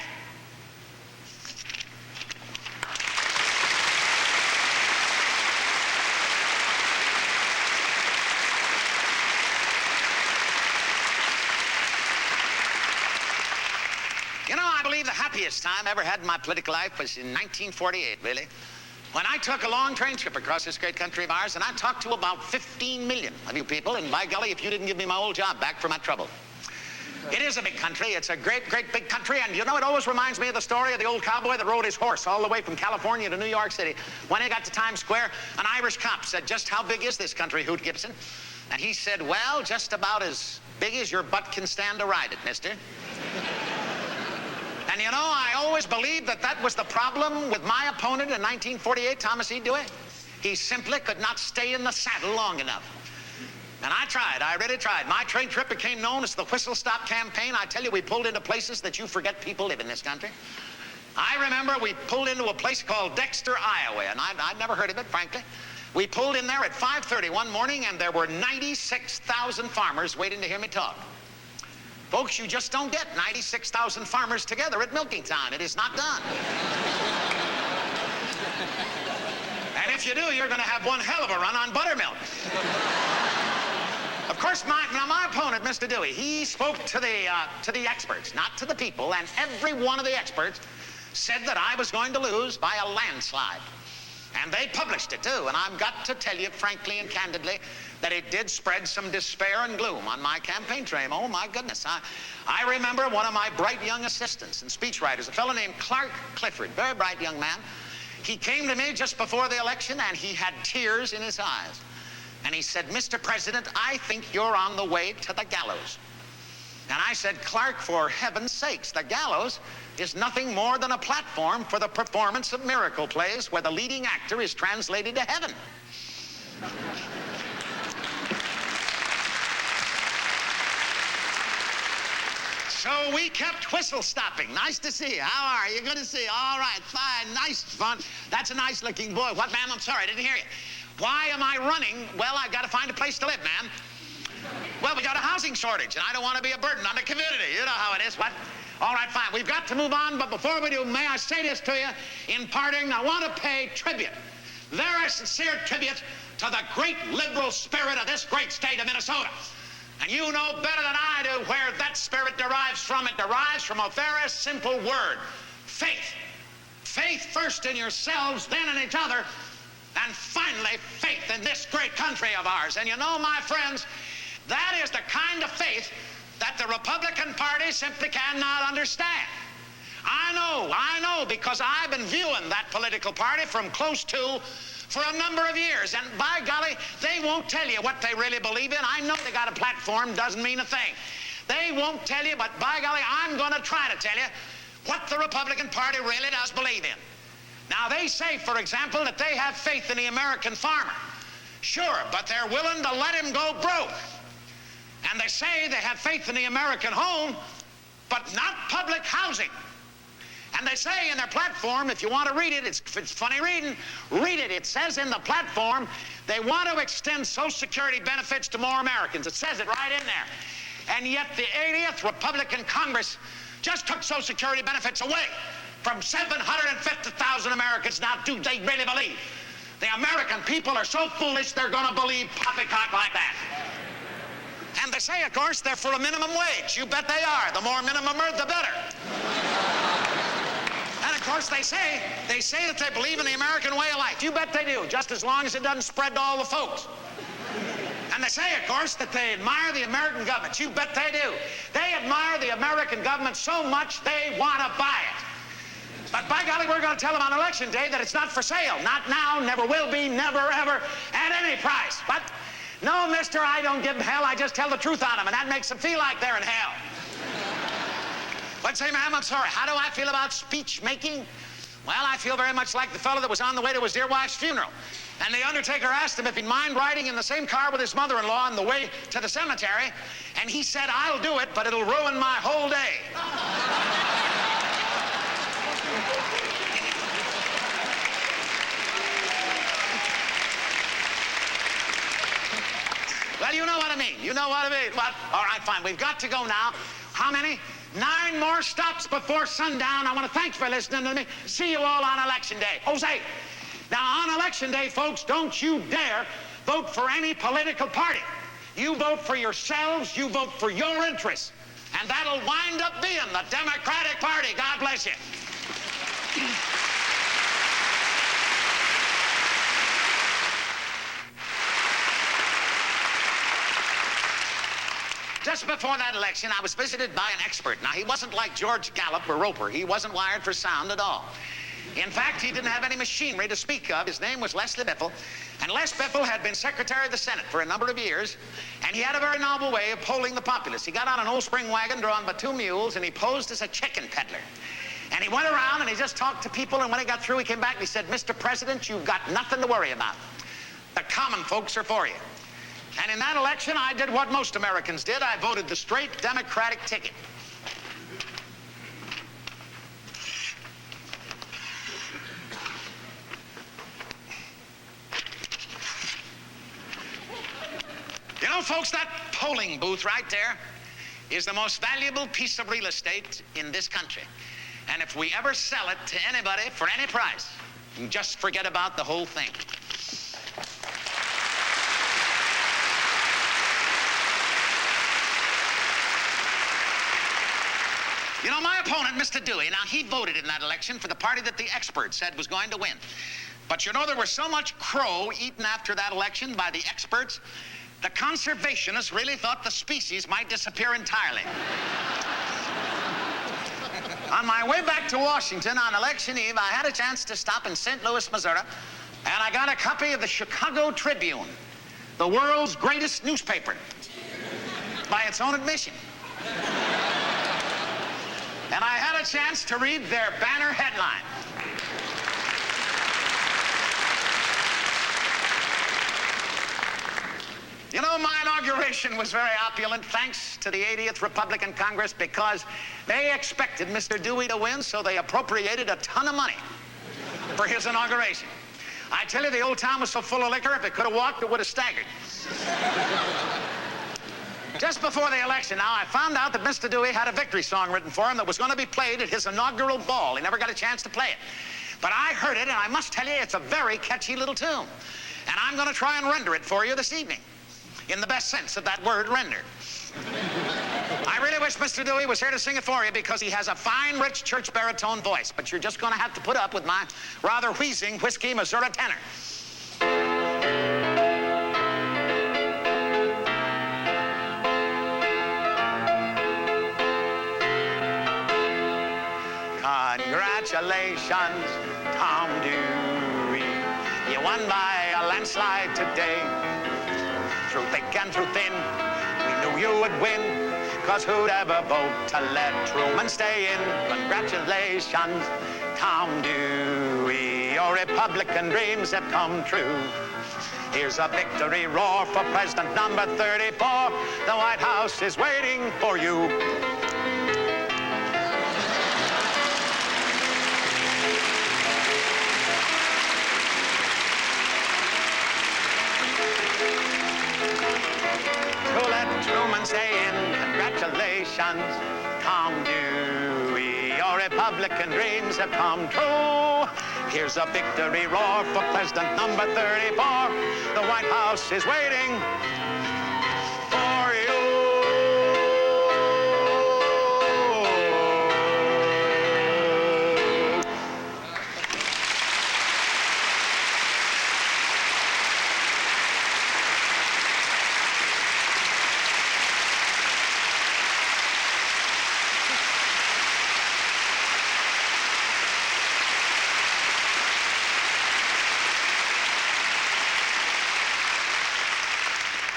You know, I believe the happiest time I ever had in my political life was in 1948, really, when I took a long train trip across this great country of ours, and I talked to about 15 million of you people, and by golly, if you didn't give me my old job back for my trouble. It is a big country. It's a great, great big country. And you know, it always reminds me of the story of the old cowboy that rode his horse all the way from California to New York City. When he got to Times Square, an Irish cop said, "Just how big is this country, Hoot Gibson?" And he said, "Well, just about as big as your butt can stand to ride it, mister." And you know, I always believed that that was the problem with my opponent in 1948, Thomas E. Dewey. He simply could not stay in the saddle long enough. And I tried. I really tried. My train trip became known as the Whistle Stop Campaign. I tell you, we pulled into places that you forget people live in this country. I remember we pulled into a place called Dexter, Iowa, and I'd never heard of it, frankly. We pulled in there at 5:30 one morning, and there were 96,000 farmers waiting to hear me talk. Folks, you just don't get 96,000 farmers together at milking time. It is not done. And if you do, you're going to have one hell of a run on buttermilk. Of course, my opponent, Mr. Dewey, he spoke to the experts, not to the people, and every one of the experts said that I was going to lose by a landslide. And they published it, too. And I've got to tell you, frankly and candidly, that it did spread some despair and gloom on my campaign trail. Oh, my goodness. I remember one of my bright young assistants and speechwriters, a fellow named Clark Clifford, very bright young man. He came to me just before the election, and he had tears in his eyes. And he said, "Mr. President, I think you're on the way to the gallows." And I said, "Clark, for heaven's sakes, the gallows is nothing more than a platform for the performance of miracle plays where the leading actor is translated to heaven." So we kept whistle stopping. Nice to see you. How are you? Good to see you. All right, fine, nice fun. That's a nice looking boy. What, ma'am? I'm sorry, I didn't hear you. Why am I running? Well, I've got to find a place to live, ma'am. Well, we got a housing shortage, and I don't want to be a burden on the community. You know how it is. What? All right, fine. We've got to move on, but before we do, may I say this to you? In parting, I want to pay tribute, very sincere tribute, to the great liberal spirit of this great state of Minnesota. And you know better than I do where that spirit derives from. It derives from a very simple word: faith. Faith first in yourselves, then in each other, and finally, faith in this great country of ours. And you know, my friends, that is the kind of faith that the Republican Party simply cannot understand. I know, because I've been viewing that political party from close to for a number of years, and by golly, they won't tell you what they really believe in. I know they got a platform, doesn't mean a thing. They won't tell you, but by golly, I'm going to try to tell you what the Republican Party really does believe in. Now, they say, for example, that they have faith in the American farmer. Sure, but they're willing to let him go broke. And they say they have faith in the American home, but not public housing. And they say in their platform, if you want to read it, it's funny reading, read it. It says in the platform they want to extend Social Security benefits to more Americans. It says it right in there. And yet the 80th Republican Congress just took Social Security benefits away from 750,000 Americans. Now, do they really believe? The American people are so foolish they're going to believe poppycock like that. And they say, of course, they're for a minimum wage. You bet they are. The more minimum earned, the better. And of course, they say that they believe in the American way of life. You bet they do, just as long as it doesn't spread to all the folks. And they say, of course, that they admire the American government. You bet they do. They admire the American government so much they want to buy it. But by golly, we're going to tell them on election day that it's not for sale. Not now, never will be, never, ever, at any price. But no, mister, I don't give them hell. I just tell the truth on them, and that makes them feel like they're in hell. But say, ma'am, I'm sorry, how do I feel about speech making? Well, I feel very much like the fellow that was on the way to his dear wife's funeral. And the undertaker asked him if he'd mind riding in the same car with his mother-in-law on the way to the cemetery. And he said, "I'll do it, but it'll ruin my whole day." Well, you know what I mean. You know what I mean. What? All right, fine. We've got to go now. How many? 9 more stops before sundown. I want to thank you for listening to me. See you all on Election Day. Jose. Now, on Election Day, folks, don't you dare vote for any political party. You vote for yourselves. You vote for your interests. And that'll wind up being the Democratic Party. God bless you. Just before that election, I was visited by an expert. Now, he wasn't like George Gallup or Roper. He wasn't wired for sound at all. In fact, he didn't have any machinery to speak of. His name was Leslie Biffle, and Les Biffle had been Secretary of the Senate for a number of years, and he had a very novel way of polling the populace. He got on an old spring wagon drawn by 2 mules, and he posed as a chicken peddler. And he went around and he just talked to people, and when he got through, he came back and he said, "Mr. President, you've got nothing to worry about. The common folks are for you." And in that election, I did what most Americans did. I voted the straight Democratic ticket. You know, folks, that polling booth right there is the most valuable piece of real estate in this country. And if we ever sell it to anybody for any price, just forget about the whole thing. You know, my opponent, Mr. Dewey, now he voted in that election for the party that the experts said was going to win. But you know, there was so much crow eaten after that election by the experts, the conservationists really thought the species might disappear entirely. On my way back to Washington on election eve, I had a chance to stop in St. Louis, Missouri, and I got a copy of the Chicago Tribune, the world's greatest newspaper, by its own admission. And I had a chance to read their banner headline. You know, my inauguration was very opulent, thanks to the 80th Republican Congress, because they expected Mr. Dewey to win, so they appropriated a ton of money for his inauguration. I tell you, the old town was so full of liquor, if it could have walked, it would have staggered. Just before the election, now, I found out that Mr. Dewey had a victory song written for him that was going to be played at his inaugural ball. He never got a chance to play it. But I heard it, and I must tell you, it's a very catchy little tune. And I'm going to try and render it for you this evening, in the best sense of that word, render. I really wish Mr. Dewey was here to sing it for you, because he has a fine, rich church baritone voice. But you're just going to have to put up with my rather wheezing whiskey Missouri tenor. Congratulations, Tom Dewey. You won by a landslide today. Through thick and through thin, we knew you would win. 'Cause who'd ever vote to let Truman stay in? Congratulations, Tom Dewey. Your Republican dreams have come true. Here's a victory roar for President number 34. The White House is waiting for you. Truman saying, congratulations, Tom Dewey. Your Republican dreams have come true. Here's a victory roar for President number 34. The White House is waiting for you.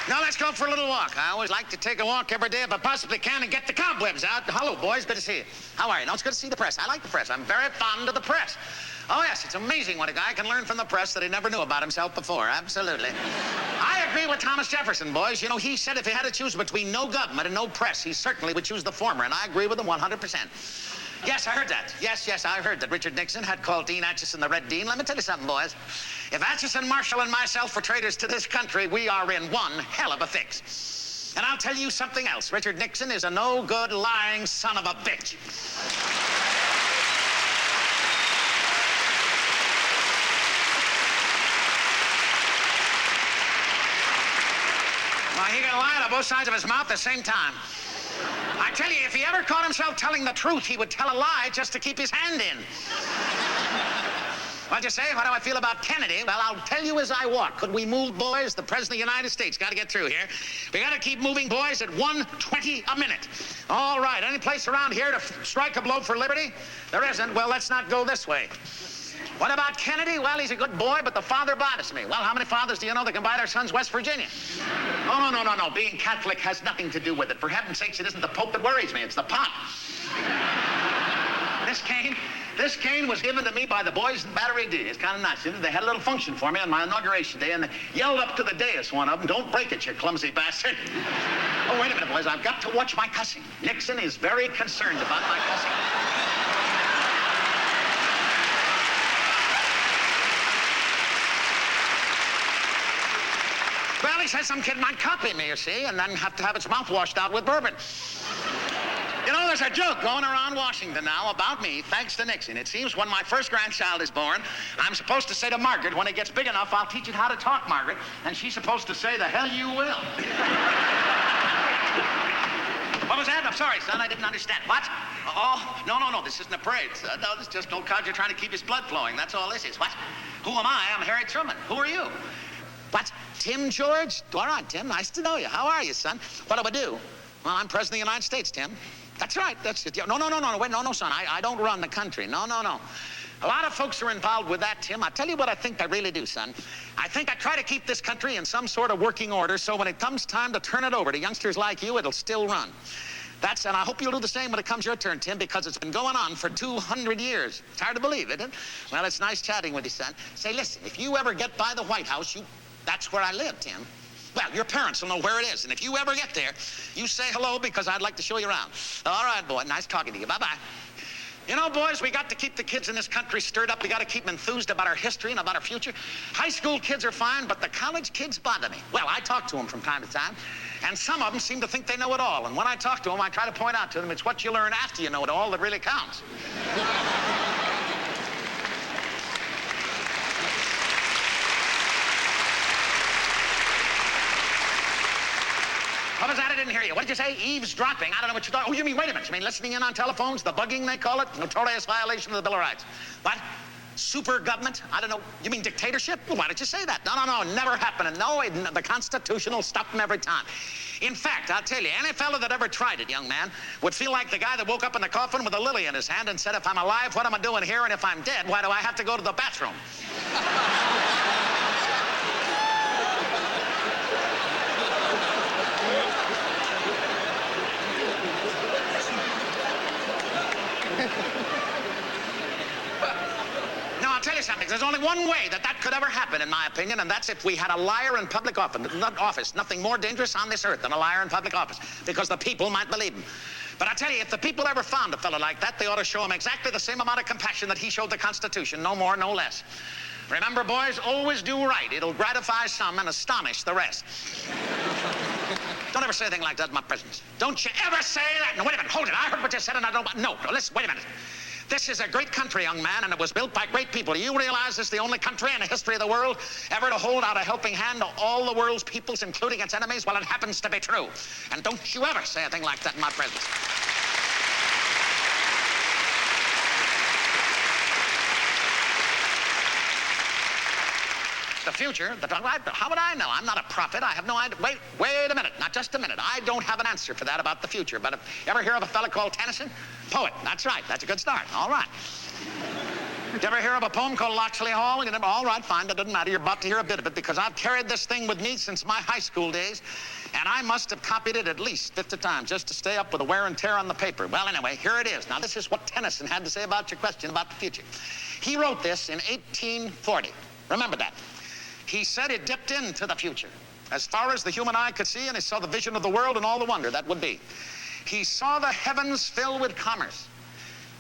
Now let's go for a little walk. I always like to take a walk every day if I possibly can and get the cobwebs out. Hello, boys. Good to see you. How are you? No, it's good to see the press. I like the press. I'm very fond of the press. Oh, yes, it's amazing what a guy can learn from the press that he never knew about himself before. Absolutely. I agree with Thomas Jefferson, boys. You know, he said if he had to choose between no government and no press, he certainly would choose the former, and I agree with him 100%. Yes, I heard that. Yes, I heard that Richard Nixon had called Dean Acheson the Red Dean. Let me tell you something, boys. If Acheson, Marshall, and myself were traitors to this country, we are in one hell of a fix. And I'll tell you something else. Richard Nixon is a no-good, lying son of a bitch. Well, he can lie out of both sides of his mouth at the same time. I tell you, if he ever caught himself telling the truth, he would tell a lie just to keep his hand in. What'd you say? What do I feel about Kennedy? Well, I'll tell you as I walk. Could we move, boys? The President of the United States. Got to get through here. We got to keep moving, boys, at 1:20 a minute. All right. Any place around here to strike a blow for liberty? There isn't. Well, let's not go this way. What about Kennedy? Well, he's a good boy, but the father bothers me. Well, how many fathers do you know that can buy their sons West Virginia? Oh, no. Being Catholic has nothing to do with it. For heaven's sakes, it isn't the Pope that worries me. It's the pot. This cane was given to me by the boys in Battery D. It's kind of nice. They had a little function for me on my inauguration day, and they yelled up to the dais, one of them, "Don't break it, you clumsy bastard." Oh, wait a minute, boys. I've got to watch my cussing. Nixon is very concerned about my cussing. Well, he says some kid might copy me, you see, and then have to have its mouth washed out with bourbon. You know, there's a joke going around Washington now about me, thanks to Nixon. It seems when my first grandchild is born, I'm supposed to say to Margaret, when it gets big enough, I'll teach it how to talk, Margaret. And she's supposed to say, "The hell you will." What was that? I'm sorry, son, I didn't understand. What? Oh, no, this isn't a parade. No, this is just old codger trying to keep his blood flowing. That's all this is. What? Who am I? I'm Harry Truman. Who are you? What? Tim George? All right, Tim, nice to know you. How are you, son? What do I do? Well, I'm President of the United States, Tim. That's right. That's it. No, wait, no, son. I don't run the country. No. A lot of folks are involved with that, Tim. I tell you what I think I really do, son. I think I try to keep this country in some sort of working order so when it comes time to turn it over to youngsters like you, it'll still run. And I hope you'll do the same when it comes your turn, Tim, because it's been going on for 200 years. It's hard to believe, isn't it? Well, it's nice chatting with you, son. Say, listen, if you ever get by the White House, that's where I live, Tim. Well, your parents will know where it is, and if you ever get there, you say hello because I'd like to show you around. All right, boy, nice talking to you. Bye-bye. You know, boys, we got to keep the kids in this country stirred up. We got to keep them enthused about our history and about our future. High school kids are fine, but the college kids bother me. Well, I talk to them from time to time, and some of them seem to think they know it all. And when I talk to them, I try to point out to them it's what you learn after you know it all that really counts. What was that? I didn't hear you. What did you say? Eavesdropping. I don't know what you're talking. Oh, you mean, wait a minute. You mean listening in on telephones? The bugging, they call it? Notorious violation of the Bill of Rights. What? Super government? I don't know. You mean dictatorship? Well, why did you say that? No. Never happened. No, the Constitution will stop them every time. In fact, I'll tell you, any fellow that ever tried it, young man, would feel like the guy that woke up in the coffin with a lily in his hand and said, if I'm alive, what am I doing here? And if I'm dead, why do I have to go to the bathroom? Tell you something. There's only one way that could ever happen, in my opinion, and that's if we had a liar in public office. Nothing more dangerous on this earth than a liar in public office, because the people might believe him. But I tell you, if the people ever found a fellow like that, they ought to show him exactly the same amount of compassion that he showed the Constitution. No more, no less. Remember, boys, always do right. It'll gratify some and astonish the rest. Don't ever say anything like that in my presence. Don't you ever say that. No, wait a minute. Hold it. I heard what you said, and I don't... No, listen, wait a minute. This is a great country, young man, and it was built by great people. Do you realize this is the only country in the history of the world ever to hold out a helping hand to all the world's peoples, including its enemies? Well, it happens to be true. And don't you ever say a thing like that in my presence. The future, how would I know? I'm not a prophet. I have no idea. Wait a minute. Not just a minute. I don't have an answer for that about the future. But if you ever hear of a fella called Tennyson? Poet. That's right. That's a good start. All right. Did you ever hear of a poem called Loxley Hall? All right, fine. That doesn't matter. You're about to hear a bit of it because I've carried this thing with me since my high school days, and I must have copied it at least 50 times just to stay up with the wear and tear on the paper. Well, anyway, here it is. Now, this is what Tennyson had to say about your question about the future. He wrote this in 1840. Remember that. He said it dipped into the future, as far as the human eye could see, and he saw the vision of the world and all the wonder that would be. He saw the heavens fill with commerce,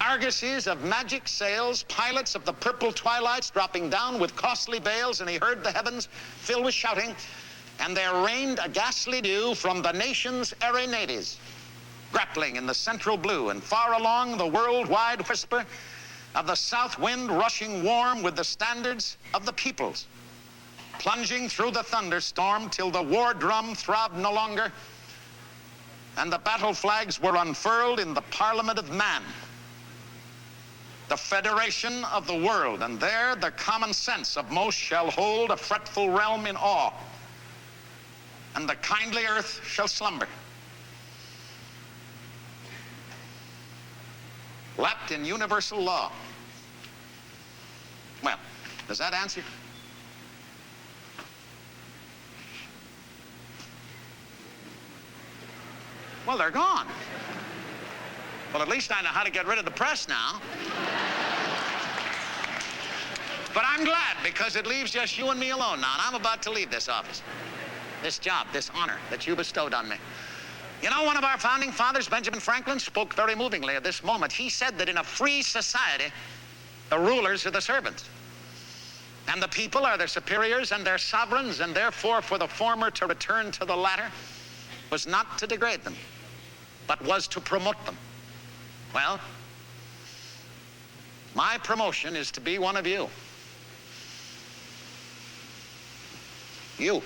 argosies of magic sails, pilots of the purple twilights dropping down with costly bales, and he heard the heavens fill with shouting, and there rained a ghastly dew from the nation's airy nadies, grappling in the central blue, and far along the worldwide whisper of the south wind rushing warm with the standards of the peoples, plunging through the thunderstorm till the war drum throbbed no longer, and the battle flags were unfurled in the Parliament of Man. the federation of the world, and there the common sense of most shall hold a fretful realm in awe, and the kindly earth shall slumber, lapped in universal law. Well, does that answer? Well, they're gone. Well, at least I know how to get rid of the press now. But I'm glad, because it leaves just you and me alone now, and I'm about to leave this office. This job, this honor that you bestowed on me. You know, one of our founding fathers, Benjamin Franklin, spoke very movingly at this moment. He said that in a free society, the rulers are the servants, and the people are their superiors and their sovereigns, and therefore for the former to return to the latter was not to degrade them, but was to promote them. Well, my promotion is to be one of you. You.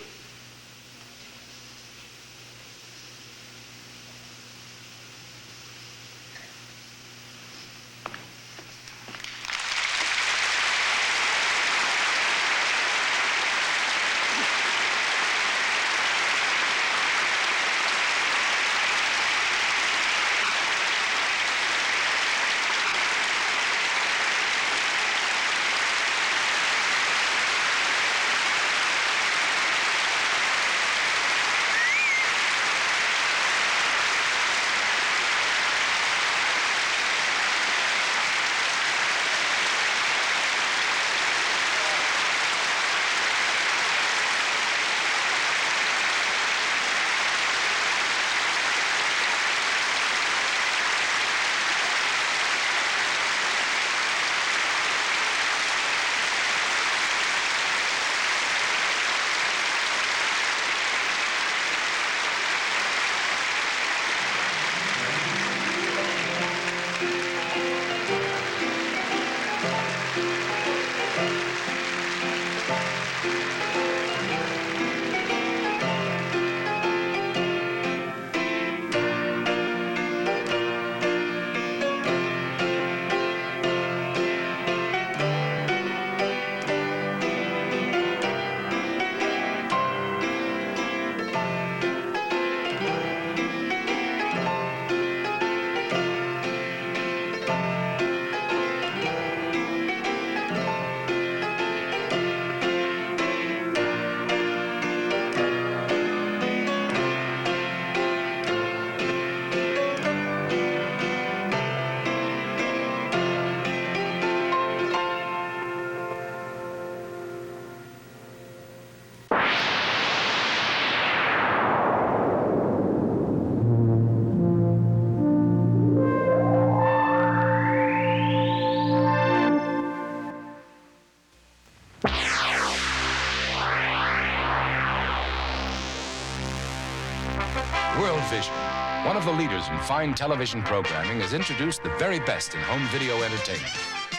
Worldvision, one of the leaders in fine television programming, has introduced the very best in home video entertainment.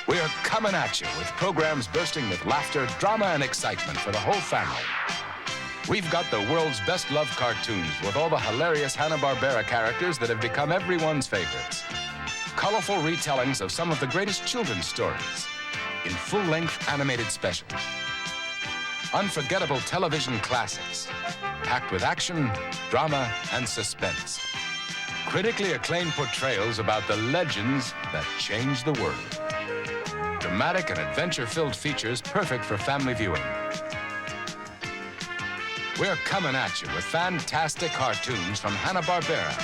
We're coming at you with programs bursting with laughter, drama, and excitement for the whole family. We've got the world's best loved cartoons with all the hilarious Hanna-Barbera characters that have become everyone's favorites. Colorful retellings of some of the greatest children's stories in full-length animated specials. Unforgettable television classics, packed with action, drama, and suspense. Critically acclaimed portrayals about the legends that changed the world. Dramatic and adventure-filled features perfect for family viewing. We're coming at you with fantastic cartoons from Hanna-Barbera.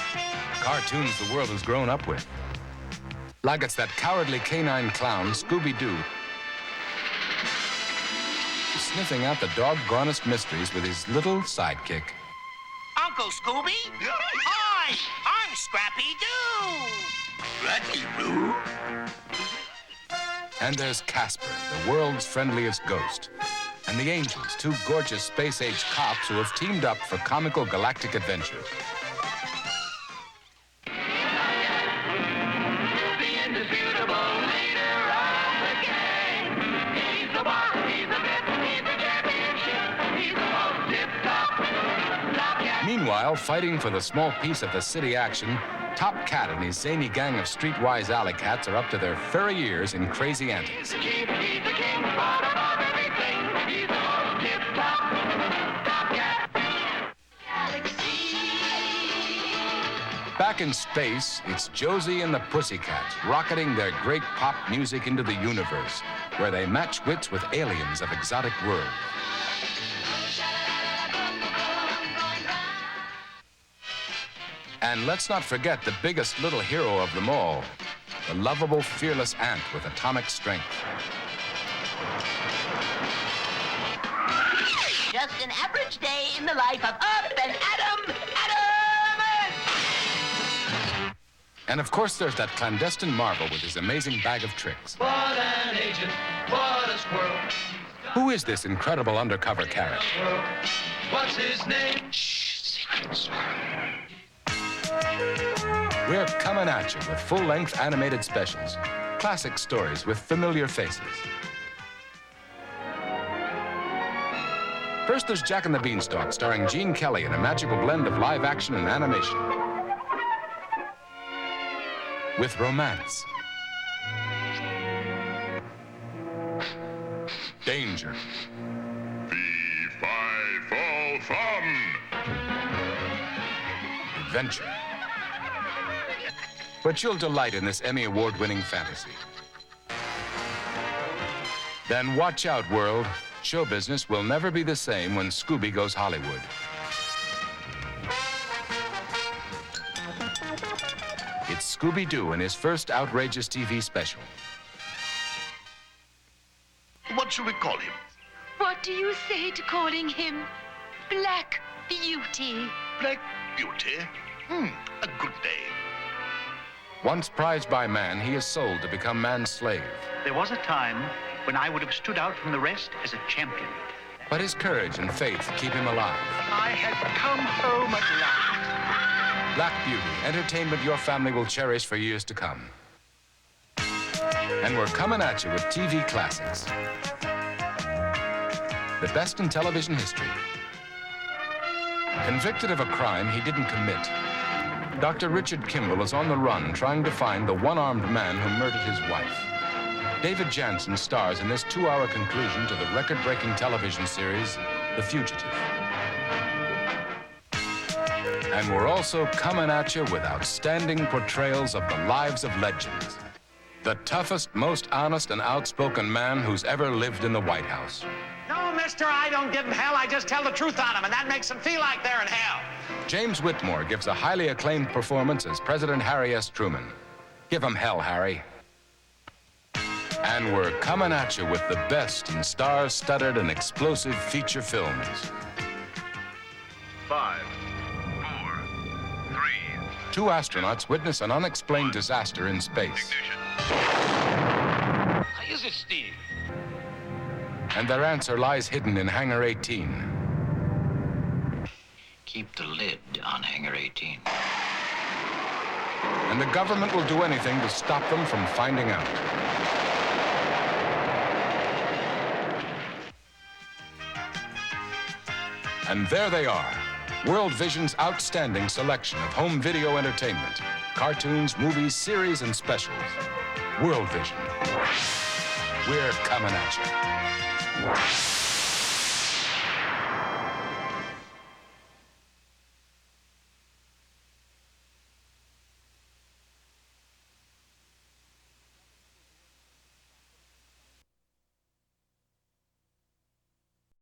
Cartoons the world has grown up with. Like it's that cowardly canine clown, Scooby-Doo, sniffing out the doggonest mysteries with his little sidekick. Uncle Scooby? Hi, I'm Scrappy-Doo. And there's Casper, the world's friendliest ghost. And the Angels, two gorgeous space-age cops who have teamed up for comical galactic adventures. Meanwhile, Meanwhile, fighting for the small piece of the city action, Top Cat and his zany gang of streetwise alley cats are up to their furry ears in crazy antics. Back in space, it's Josie and the Pussycats rocketing their great pop music into the universe, where they match wits with aliens of exotic worlds. And let's not forget the biggest little hero of them all, the lovable, fearless ant with atomic strength. Just an average day in the life of Up and Adam. And of course, there's that clandestine marvel with his amazing bag of tricks. What an agent, what a squirrel. Who is this incredible undercover carrot? What's his name? Shh, secrets. We're coming at you with full-length animated specials, classic stories with familiar faces. First, there's Jack and the Beanstalk, starring Gene Kelly in a magical blend of live action and animation. With romance, danger, Fee-fi-fo-fum. adventure. But you'll delight in this Emmy Award-winning fantasy. Then watch out, world. Show business will never be the same when Scooby goes Hollywood. It's Scooby-Doo in his first outrageous TV special. What shall we call him? What do you say to calling him Black Beauty? Black Beauty? A good name. Once prized by man, he is sold to become man's slave. There was a time when I would have stood out from the rest as a champion. But his courage and faith keep him alive. I had come home at last. Black Beauty, entertainment your family will cherish for years to come. And we're coming at you with TV classics. The best in television history. Convicted of a crime he didn't commit, Dr. Richard Kimball is on the run trying to find the one-armed man who murdered his wife. David Jansen stars in this 2-hour conclusion to the record-breaking television series, The Fugitive. And we're also coming at you with outstanding portrayals of the lives of legends. The toughest, most honest, and outspoken man who's ever lived in the White House. No, mister, I don't give them hell. I just tell the truth on them, and that makes them feel like they're in hell. James Whitmore gives a highly acclaimed performance as President Harry S. Truman. Give him hell, Harry. And we're coming at you with the best in star-studded and explosive feature films. 5, 4, 3. 2 astronauts witness an unexplained disaster in space. How is it, Steve? And their answer lies hidden in Hangar 18. Keep the lid on Hangar 18. And the government will do anything to stop them from finding out. And there they are, Worldvision's outstanding selection of home video entertainment. Cartoons, movies, series, and specials. Worldvision. We're coming at you.